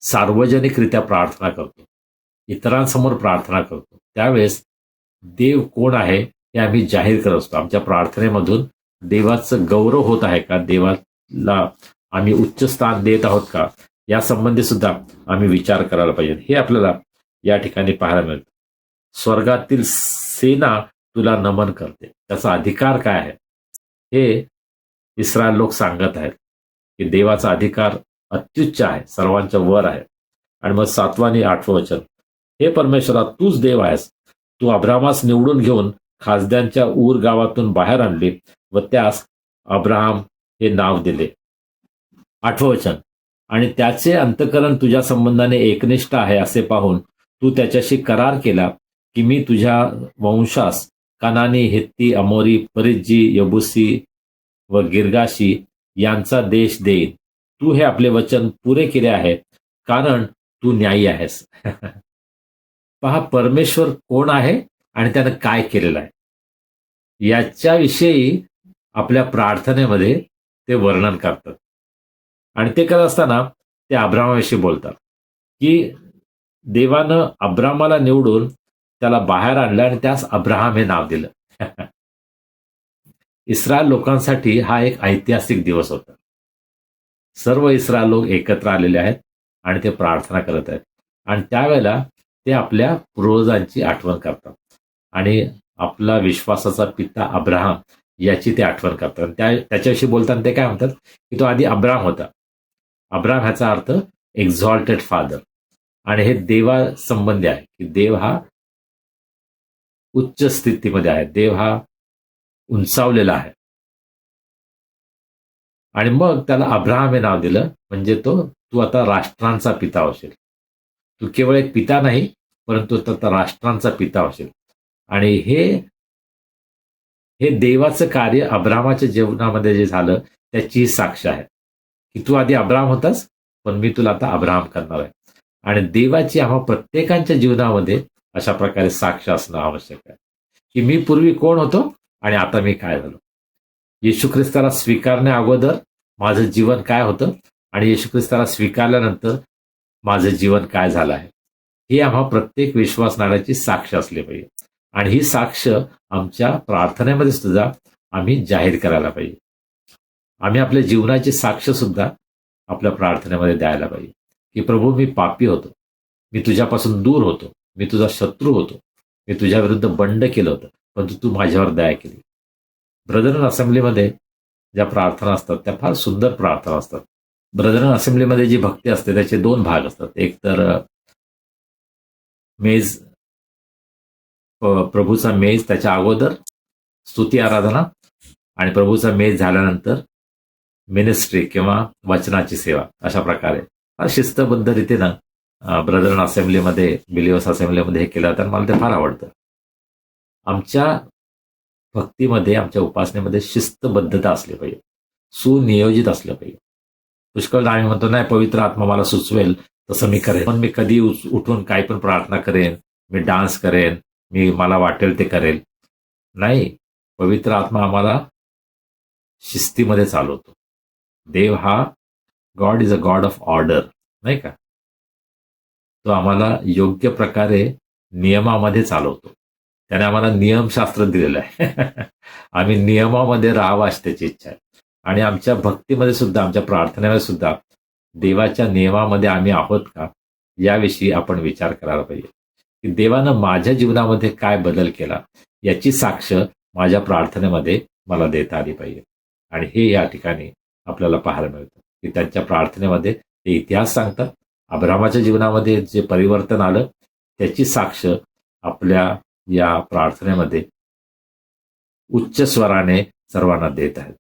Speaker 4: सार्वजनिकरित्या प्रार्थना करतो, इतरांसमोर प्रार्थना करतो, त्यावेळेस देव कोण आहे हे आम्ही जाहीर करत असतो. आमच्या प्रार्थनेमधून देवाचं गौरव होत आहे का, देवाला आम्ही उच्च स्थान देत आहोत का, या संबंधी सुद्धा आम्ही विचार करायला पाहिजे. हे आपल्याला या ठिकाणी पाहायला मिळतं. स्वर्गातील सेना तुला नमन करते. त्याचा अधिकार काय आहे हे इस्रायल लोक सांगत आहेत की देवाचा अधिकार अत्युच्च आहे, सर्वांच्या वर आहे. आणि मग 7वं आणि 8वं वचन, हे परमेश्वरा तूच देव आहेस. तू अब्रामास निवडून घेऊन खासद्यांच्या ऊर गावातून बाहेर आणले व त्यास अब्राहम हे नाव दिले. 8वं वचन, आणि त्याचे अंतःकरण तुझ्या संबंधाने एकनिष्ठ आहे असे पाहून तू त्याच्याशी करार केला की मी तुझ्या वंशास कानानी, हित्ती, अमोरी, परिज्जी, यबुसी व गिर्गाशी यांचा देश देईन. तू हे आपले वचन पुरे केले आहे कारण तू न्यायी आहेस. पहा, परमेश्वर कोण आहे आणि त्यानं काय केलेलं आहे याच्याविषयी आपल्या प्रार्थनेमध्ये ते वर्णन करतात. आणि ते करत असताना ते अब्रामाविषयी बोलतात की देवानं अब्रामाला निवडून त्याला बाहेर आणलं आणि त्यास अब्राहम हे नाव दिलं. इस्रायल लोकांसाठी हा एक ऐतिहासिक दिवस होता. सर्व इस्रायल लोक एकत्र आलेले आहेत आणि ते प्रार्थना करत आहेत आणि त्यावेळेला ते आपल्या पूर्वजांची आठवण करतात आणि आपला विश्वासाचा पिता अब्राहम याची ते आठवण करतात. त्याच्याविषयी बोलताना ते काय म्हणतात की तो आधी अब्राम होता. अब्राम ह्याचा अर्थ एक्झॉल्टेड फादर, आणि हे देवा संबंधी आहे की देव हा उच्च स्थितीमध्ये आहे, देव हा उंचावलेला आहे. आणि मग त्याला अब्राहम हे नाव दिलं, म्हणजे तू आता राष्ट्रांचा पिता होशील. तू केवळ एक पिता नाही, परंतु तू आता राष्ट्रांचा पिता होशील. आणि हे देवाचं कार्य अब्रामाच्या जीवनामध्ये जे झालं त्याची साक्ष आहे की तू आधी अब्राम होतास, पण मी तुला आता अब्राहम करणार आहे. आणि देवाची आम्हा प्रत्येकाच्या जीवनामध्ये अशा प्रकारे साक्ष असणं आवश्यक आहे की मी पूर्वी कोण होतो आणि आता मी काय झालो. येशू ख्रिस्ताला स्वीकारण्या अगोदर माझं जीवन काय होतं आणि येशू ख्रिस्ताला स्वीकारल्यानंतर माझं जीवन काय झालं आहे, ही आम्हा प्रत्येक विश्वासणाऱ्याची साक्ष असली पाहिजे. आणि ही साक्ष आमच्या प्रार्थनेमध्ये सुद्धा आम्ही जाहीर करायला पाहिजे. आम्ही आपल्या जीवनाची साक्ष सुद्धा आपल्या प्रार्थनेमध्ये द्यायला पाहिजे की प्रभू, मी पापी होतो, मी तुझ्यापासून दूर होतो, मी तुझा शत्रू होतो, मी तुझ्या विरुद्ध बंड केलं होतं, परंतु तू माझ्यावर दया केली. ब्रदरन असेंब्लीमध्ये ज्या प्रार्थना असतात त्या फार सुंदर प्रार्थना असतात. ब्रदरन असेंब्लीमध्ये जी भक्ती असते त्याचे दोन भाग असतात. एक तर मेज, प्रभूचा मेज, त्याच्या अगोदर स्तुती आराधना, आणि प्रभूचा मेज झाल्यानंतर मिनिस्ट्री किंवा वचनाची सेवा. अशा प्रकारे फार शिस्तबद्ध रीतीनं ब्रदरन असेंब्लीमध्ये, बिलिव्हर्स असेंब्लीमध्ये हे केलं तर मला ते फार आवडतं. आमच्या भक्तीमध्ये, आमच्या उपासनेमध्ये शिस्तबद्धता असली पाहिजे, सुनियोजित असलं पाहिजे. पुष्कळ आम्ही म्हणतो नाही, पवित्र आत्मा मला सुचवेल तसं मी करेन, पण मी कधी उठून काही पण प्रार्थना करेन, मी डान्स करेन, मला वाटेल ते करेल. नाही, पवित्र आत्मा आम्हाला शिस्तीमध्ये चालवतो. देव हा God is a God of order, नाही का. तो आम्हाला योग्य प्रकारे नियमामध्ये चालवतो. त्याने आम्हाला नियमशास्त्र दिलेलं आहे. आम्ही नियमामध्ये राहावं अशी त्याची इच्छा आहे. आणि आमच्या भक्तीमध्ये सुद्धा, आमच्या प्रार्थनेमध्ये सुद्धा देवाच्या नियमामध्ये आम्ही आहोत का याविषयी आपण विचार करायला पाहिजे की देवानं माझ्या जीवनामध्ये काय बदल केला याची साक्ष माझ्या प्रार्थनेमध्ये मला देता आली पाहिजे. आणि हे या ठिकाणी आपल्याला पाहायला मिळतं की त्यांच्या प्रार्थनेमध्ये ते इतिहास सांगतात. अब्रामाच्या जीवनामध्ये जे परिवर्तन आलं त्याची साक्ष आपल्या या प्रार्थनेमध्ये उच्च स्वराने सर्वांना देत आहेत.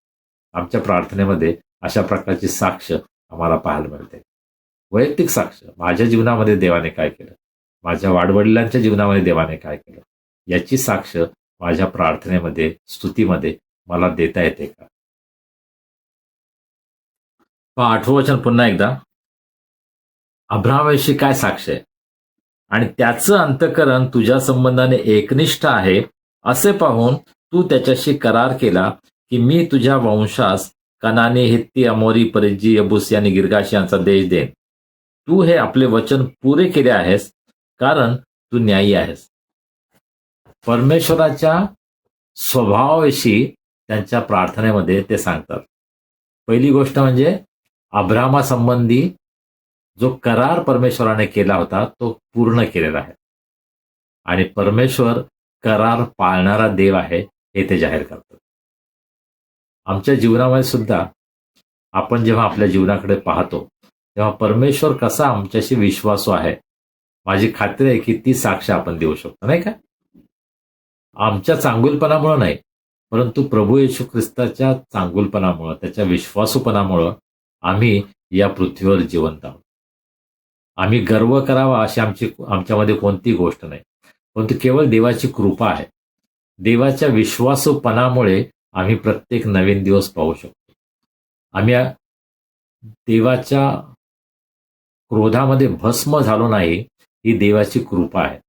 Speaker 4: आमच्या प्रार्थनेमध्ये अशा प्रकारची साक्ष आम्हाला पाहायला मिळते. वैयक्तिक साक्ष, माझ्या जीवनामध्ये देवाने काय केलं, माझ्या वाडवडिलांच्या जीवनामध्ये देवाने काय केलं, याची साक्ष माझ्या प्रार्थनेमध्ये, स्तुतीमध्ये मला देता येते का. 8वं वचन पुन्हा एकदा, अब्राहामाविषयी काय साक्ष आहे, आणि त्याचं अंतःकरण तुझ्या संबंधाने एकनिष्ठ आहे असे पाहून तू त्याच्याशी करार केला की मी तुझ्या वंशास कनानी, हित्ती, अमोरी, परिज्जी, यबूसी आणि गिर्गाशी यांचा देश देईन. तू हे आपले वचन पुरे केले आहेस, कारण तू न्यायी आहेस. परमेश्वराच्या स्वभावाविषयी त्यांच्या प्रार्थनेमध्ये ते सांगतात. पहिली गोष्ट म्हणजे अब्राहामासंबंधी जो करार परमेश्वराने केला होता तो पूर्ण केलेला आहे, आणि परमेश्वर करार पाळणारा देव आहे हे ते जाहीर करतात. आमच्या जीवनामध्ये सुद्धा आपण जेव्हा आपल्या जीवनाकडे पाहतो तेव्हा परमेश्वर कसा आमच्याशी विश्वासू आहे, माझी खात्री आहे की ती साक्ष आपण देऊ शकतो, नाही का. आमच्या चांगुलपणामुळे नाही, परंतु प्रभू येशू ख्रिस्ताच्या चांगुलपणामुळं, त्याच्या विश्वासूपणामुळं आम्ही या पृथ्वीवर जिवंत आहोत. आम्ही गर्व करावा अशी आमच्यामध्ये कोणती गोष्ट नाही, परंतु केवळ देवाची कृपा आहे. देवाच्या विश्वासूपणामुळे आम्ही प्रत्येक नवीन दिवस पाहू शकतो. आम्ही देवाच्या क्रोधामध्ये भस्म झालो नाही, ही देवाची कृपा आहे.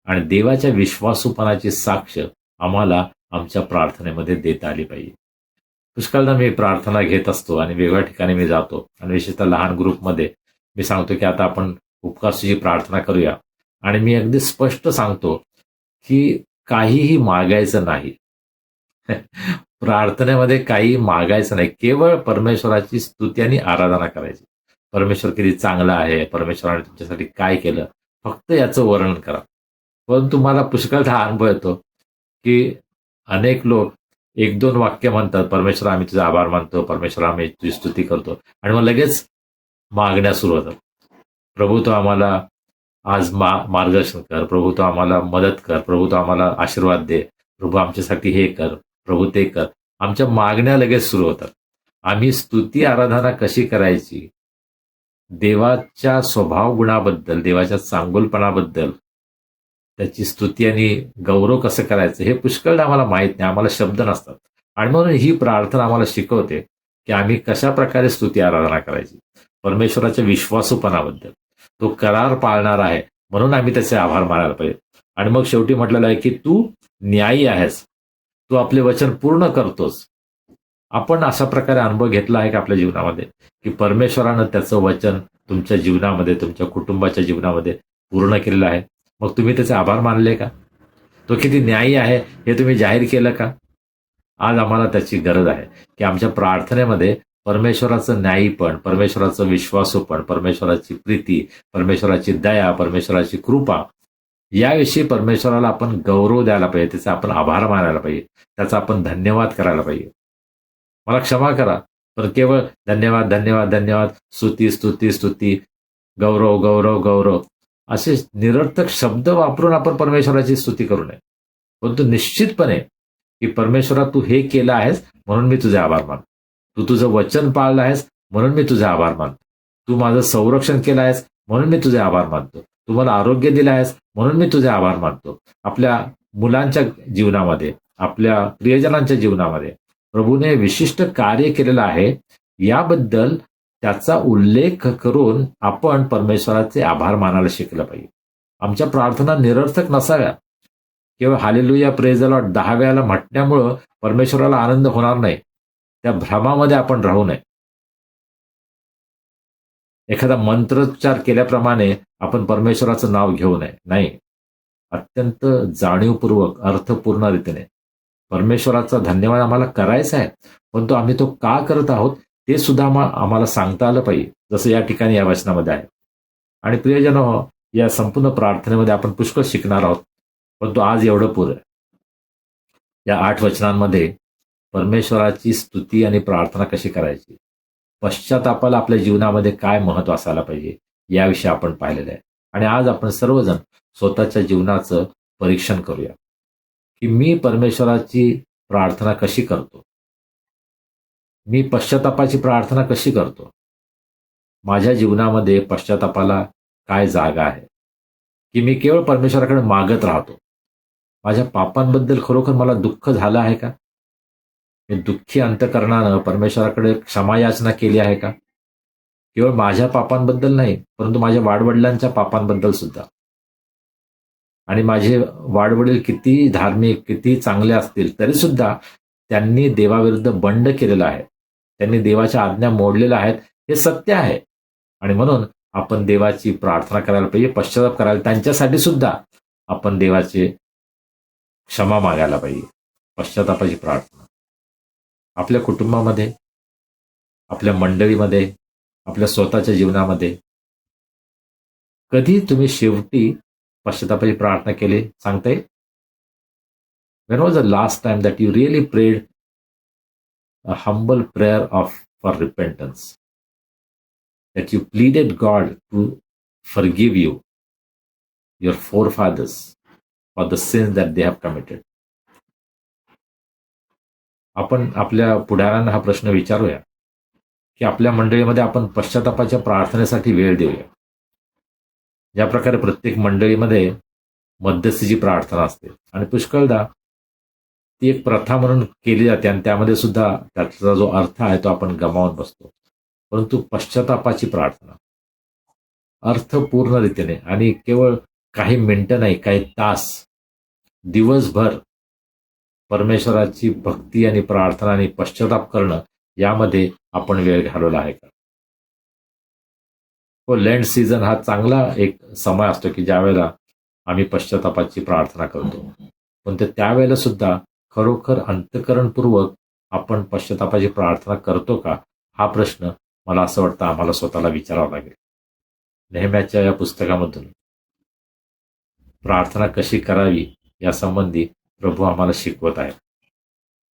Speaker 4: आणि देवाच्या विश्वासूपणाची साक्ष आम्हाला आमच्या प्रार्थनेमध्ये देता आली पाहिजे. पुष्कळदा मी प्रार्थना घेत असतो आणि वेगळ्या ठिकाणी मी जातो आणि विशेषतः लहान ग्रुपमध्ये मी सांगतो की आता आपण उपवासाची प्रार्थना करूया. आणि मी अगदी स्पष्ट सांगतो की काहीही मागायचं नाही. प्रार्थनेमध्ये काही मागायचं नाही, केवळ परमेश्वराची स्तुती आणि आराधना करायची. परमेश्वर किती चांगला आहे, परमेश्वराने तुमच्यासाठी काय केलं, फक्त याचं वर्णन करा. परंतु मला पुष्कळदा हा अनुभव येतो की अनेक लोक 1-2 वाक्य म्हणतात, परमेश्वर आम्ही तुझा आभार मानतो, परमेश्वर आम्ही तुझी स्तुती करतो, आणि मग लगेच मागण्या सुरू होतात. प्रभू तो आम्हाला आज मार्गदर्शन कर, प्रभू तो आम्हाला मदत कर, प्रभू तो आम्हाला आशीर्वाद दे, प्रभू आमच्यासाठी हे कर, प्रभू ते कर. आमच्या मागण्या लगेच सुरू होतात. आम्ही स्तुती आराधना कशी करायची, देवाच्या स्वभाव गुणाबद्दल, देवाच्या चांगुलपणाबद्दल, त्याची स्तुती आणि गौरव कसं करायचं हे पुष्कळदा आम्हाला माहीत नाही, आम्हाला शब्द नसतात. आणि म्हणून ही प्रार्थना आम्हाला शिकवते की आम्ही कशा प्रकारे स्तुती आराधना करायची. परमेश्वराच्या विश्वासूपणाबद्दल, तो करार पाळणार आहे म्हणून आम्ही त्याचे आभार मानायला पाहिजे. आणि मग शेवटी म्हटलेलं आहे की तू न्यायी आहेस, तू आपले वचन पूर्ण करतोस. आपण अशा प्रकारे अनुभव घेतला आहे का आपल्या जीवनामध्ये की परमेश्वरानं त्याचं वचन तुमच्या जीवनामध्ये, तुमच्या कुटुंबाच्या जीवनामध्ये पूर्ण केलेलं आहे? मग तुम्ही त्याचे आभार मानले का? तो किती न्यायी आहे हे तुम्ही जाहीर केलं का? आज आम्हाला त्याची गरज आहे की आमच्या प्रार्थनेमध्ये परमेश्वराचं न्यायीपण, परमेश्वराचं विश्वासूपण, परमेश्वराची प्रीती, परमेश्वराची दया, परमेश्वराची कृपा, याविषयी परमेश्वराला आपण गौरव द्यायला पाहिजे, त्याचा आपण आभार मानायला पाहिजे, त्याचा आपण धन्यवाद करायला पाहिजे. मला क्षमा करा, पण केवळ धन्यवाद धन्यवाद धन्यवाद, स्तुती स्तुती स्तुती, गौरव गौरव गौरव असे निरर्थक शब्द वापरून आपण परमेश्वराची स्तुती करू नये. परंतु निश्चितपणे की परमेश्वरा तू हे केलं आहेस म्हणून मी तुझे आभार मानतो, तू तुझं वचन पाळलं आहेस म्हणून मी तुझे आभार मानतो, तू माझं संरक्षण केलं आहेस म्हणून मी तुझे आभार मानतो, तू मला आरोग्य दिलं आहेस म्हणून मी तुझे आभार मानतो. आपल्या मुलांच्या जीवनामध्ये, आपल्या प्रियजनांच्या जीवनामध्ये प्रभूने विशिष्ट कार्य केलेलं आहे, याबद्दल त्याचा उल्लेख करून आपण परमेश्वराचे आभार मानायला शिकलं पाहिजे. आमच्या प्रार्थना निरर्थक नसाव्या. केवळ हालेलुया प्रेज द लॉर्ड 10 वेळाला म्हटल्यामुळं परमेश्वराला आनंद होणार नाही, त्या भ्रमामध्ये आपण राहू नये. एखादा मंत्रोच्चार केल्याप्रमाणे आपण परमेश्वराचं नाव घेऊ नये. नाही, अत्यंत जाणीवपूर्वक, अर्थपूर्ण रीतीने परमेश्वराचा धन्यवाद आम्हाला करायचा आहे, परंतु आम्ही तो का करत आहोत ते सुद्धा आम्हाला सांगता आलं पाहिजे, जसं या ठिकाणी या वचनामध्ये आहे. आणि प्रियजन, या संपूर्ण प्रार्थनेमध्ये आपण पुष्कळ शिकणार आहोत, परंतु आज एवढं पुरं. या 8 वचनांमध्ये परमेश्वराची स्तुती आणि प्रार्थना कशी करायची, पश्चातापाला आपल्या जीवनामध्ये काय महत्व असायला पाहिजे, याविषयी आपण पाहिलेलं आहे. आणि आज आपण सर्वजण स्वतःच्या जीवनाचं परीक्षण करूया की मी परमेश्वराची प्रार्थना कशी करतो, मी पश्चातापाची प्रार्थना कशी करतो, माझ्या जीवनामध्ये पश्चातापाला काय जागा आहे, की मी केवळ परमेश्वराकडे मागत राहतो. माझ्या पापांबद्दल खरोखर मला दुःख झालं आहे का? मी दुःखी अंतःकरणानं परमेश्वराकडे क्षमायाचना केली आहे का? केवळ माझ्या पापांबद्दल नाही, परंतु माझ्या वाडवडिलांच्या पापांबद्दल सुद्धा. आणि माझे वाडवडील किती धार्मिक, किती चांगले असतील तरी सुद्धा त्यांनी देवाविरुद्ध बंड केलेलं आहे, त्यांनी देवाच्या आज्ञा मोडलेल्या आहेत, हे सत्य आहे. आणि म्हणून आपण देवाची प्रार्थना करायला पाहिजे, पश्चाताप करायला, त्यांच्यासाठी सुद्धा आपण देवाचे क्षमा मागायला पाहिजे. पश्चातापाची प्रार्थना आपल्या कुटुंबामध्ये, आपल्या मंडळीमध्ये, आपल्या स्वतःच्या जीवनामध्ये कधी तुम्ही शेवटी पश्चातापाची प्रार्थना केली, सांगता येईल? When was the last time that you really prayed a humble prayer for repentance? That you pleaded God to forgive you, your forefathers, for the sins that they have committed? आपण आपल्या पुढाऱ्यांना हा प्रश्न विचारूया की आपल्या मंडळीमध्ये आपण पश्चातापाच्या प्रार्थनेसाठी वेळ देऊया. ज्या प्रकारे प्रत्येक मंडळीमध्ये मध्यस्थीची प्रार्थना असते आणि पुष्कळदा ती एक प्रथा म्हणून केली जाते आणि त्यामध्ये सुद्धा त्याचा जो अर्थ आहे तो आपण गमावून बसतो. परंतु पश्चातापाची प्रार्थना अर्थपूर्ण रीतीने आणि केवळ काही मिनिटं नाही, काही तास, दिवसभर परमेश्वराची भक्ती आणि प्रार्थना आणि पश्चाताप करणं, यामध्ये आपण वेळ घालवला आहे का? तो लेंट सीझन हा चांगला एक समय असतो की ज्यावेळेला आम्ही पश्चातापाची प्रार्थना करतो. पण त्यावेळेला सुद्धा खरोखर अंतःकरणपूर्वक आपण पश्चातापाची प्रार्थना करतो का, हा प्रश्न मला असं वाटतं आम्हाला स्वतःला विचारावा लागेल. नेहम्याच्या या पुस्तकामधून प्रार्थना कशी करावी यासंबंधी प्रभू आम्हाला शिकवत आहेत.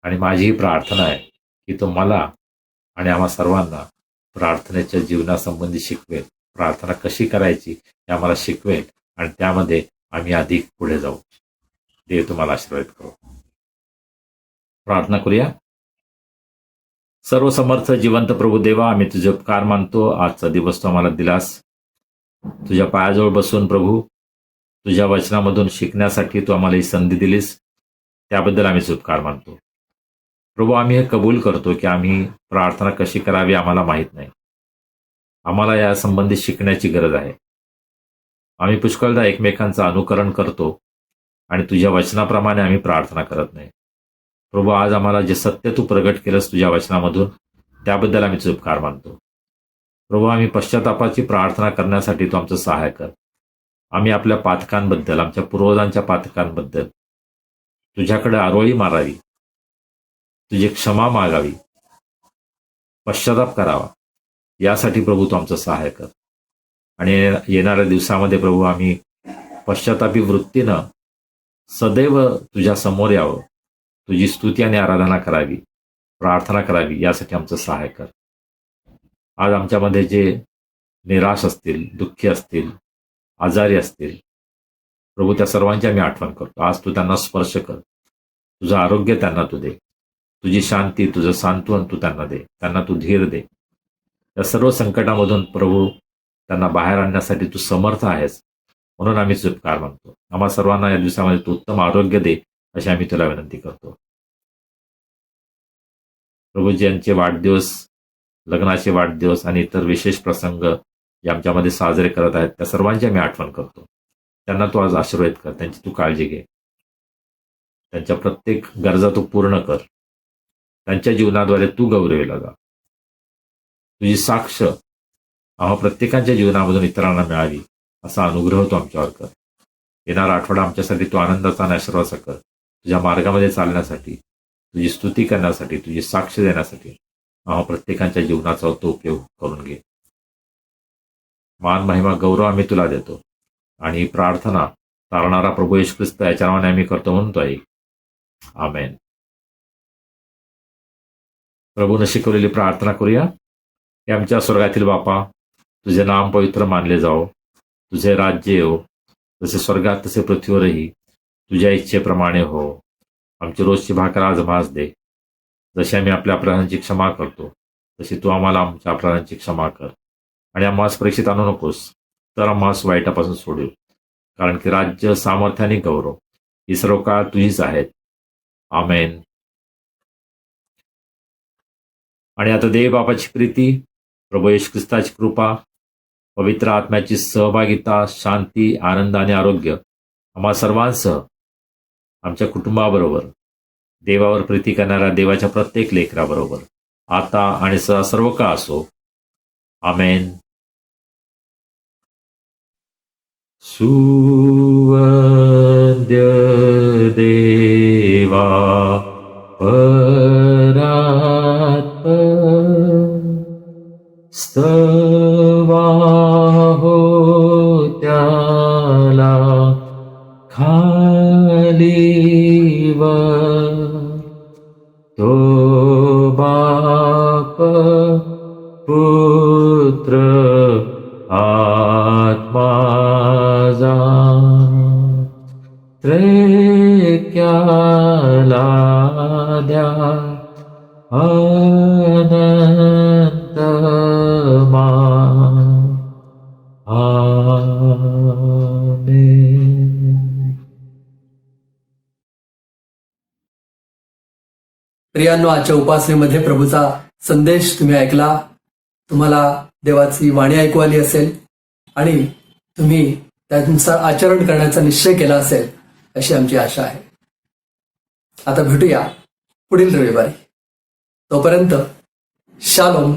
Speaker 4: आणि माझी ही प्रार्थना आहे की तो मला आणि आम्हा सर्वांना प्रार्थनेच्या जीवनासंबंधी शिकवेल, प्रार्थना कशी करायची हे आम्हाला शिकवेल आणि त्यामध्ये आम्ही अधिक पुढे जाऊ. देव तुम्हाला आशीर्वाद करो. प्रार्थना करूया. सर्वसमर्थ जिवंत प्रभू देवा, आम्ही तुझे उपकार मानतो. आजचा दिवस तू आम्हाला दिलास. तुझ्या पायाजवळ बसून प्रभू तुझ्या वचनामधून शिकण्यासाठी तू आम्हाला ही संधी दिलीस, त्याबद्दल आम्ही तुझे उपकार मानतो. प्रभू, आम्ही हे कबूल करतो की आम्ही प्रार्थना कशी करावी आम्हाला माहीत नाही. आम्हाला या संबंधी शिकण्याची गरज आहे. आम्ही पुष्कळदा एकमेकांचं अनुकरण करतो आणि तुझ्या वचनाप्रमाणे आम्ही प्रार्थना करत नाही. प्रभू, आज आम्हाला जे सत्य तू प्रगट केलंस तुझ्या वचनामधून, त्याबद्दल आम्ही तुझे उपकार मानतो. प्रभू, आम्ही पश्चातापाची प्रार्थना करण्यासाठी तू आमचं सहाय्य कर. आम्ही आपल्या पातकांबद्दल, आमच्या पूर्वजांच्या पातकांबद्दल तुझ्याकडे आरोळी मारावी, तुझी क्षमा मागावी, पश्चाताप करावा, यासाठी प्रभू तू आमचं सहाय्य कर. आणि येणाऱ्या दिवसामध्ये प्रभू आम्ही पश्चातापी वृत्तीनं सदैव तुझ्या समोर यावं, तुझी स्तुती आणि आराधना करावी, प्रार्थना करावी, यासाठी आमचं सहाय्य कर. आज आमच्यामध्ये जे निराश असतील, दुःखी असतील, आजारी असतील, प्रभू त्या सर्वांची आम्ही आठवण करतो. आज तू त्यांना स्पर्श कर, तुझं आरोग्य त्यांना तू दे, तुझी शांती, तुझं सांत्वन तू त्यांना दे, त्यांना तू धीर दे. या सर्व संकटामधून प्रभू त्यांना बाहेर आणण्यासाठी तू समर्थ आहेस, म्हणून आम्ही तुझे उपकार मानतो. आम्हा सर्वांना या दिवसामध्ये तू उत्तम आरोग्य दे, अशी आम्ही तुला विनंती करतो. प्रभू, ज्यांचे वाढदिवस, लग्नाचे वाढदिवस आणि इतर विशेष प्रसंग जे आमच्यामध्ये साजरे करत आहेत, त्या सर्वांची आम्ही आठवण करतो. त्यांना तू आज आशीर्वाद कर, त्यांची तू काळजी घे, त्यांच्या प्रत्येक गरजा तू पूर्ण कर. त्यांच्या जीवनाद्वारे तू गौरवला जा. तुझी साक्ष आम्हा प्रत्येकाच्या जीवनामधून इतरांना मिळावी, असा अनुग्रह तू आमच्यावर कर. येणारा आठवडा आमच्यासाठी तू आनंदाचा आणि आशीर्वादाचा कर. तुझ्या मार्गामध्ये चालण्यासाठी, तुझी स्तुती करण्यासाठी, तुझी साक्ष देण्यासाठी आम्हा प्रत्येकाच्या जीवनाचा तो उपयोग करून घे. मान, महिमा, गौरव आम्ही तुला देतो. आणि ही प्रार्थना तारणारा प्रभू येशू ख्रिस्त याच्या नावाने आम्ही करतो म्हणतो आहे. आमेन. प्रभूने शिकवलेली प्रार्थना करूया. हे आमच्या स्वर्गातील बापा, तुझे नाम पवित्र मानले जाओ, तुझे राज्य येवो, जसे स्वर्गात तसे पृथ्वीवरही तुझ्या इच्छेप्रमाणे हो. आमची रोजची भाकर आज आम्हास दे. जशी आम्ही आपल्या अपराधांची क्षमा करतो, तशी तू आम्हाला आमच्या अपराधांची क्षमा कर. आणि आम्हास परीक्षेत आणू नकोस, तर आम्हास वाईटापासून सोडू. कारण की राज्य, सामर्थ्य आणि गौरव ही सर्व काळ तुझीच आहेत. आमेन. आणि आता देव बापाची प्रीती, प्रभू येशू ख्रिस्ताची कृपा, पवित्र आत्म्याची सहभागिता, शांती, आनंद आणि आरोग्य आम्हा सर्वांसह, आमच्या कुटुंबाबरोबर, देवावर प्रीती करणाऱ्या देवाच्या प्रत्येक लेकराबरोबर आता आणि सदा सर्व काळ असो. आमेन. सुवद्य देवा परात्पर, स्तवा हो त्याला खालीवर, तो बाप पुत्र आत्मा जा, त्रेक्याला द्या अनंत मान. आमेन.
Speaker 1: प्रियांनो, आजच्या उपासनेमध्ये प्रभूचा संदेश तुम्ही ऐकला. तुम्हाला देवाची वाणी ऐकू आली असेल आणि तुम्ही त्यानुसार आचरण करण्याचा निश्चय केला असेल, अशी आमची आशा आहे. आता भेटूया पुढील रविवारी. तोपर्यंत शालोम.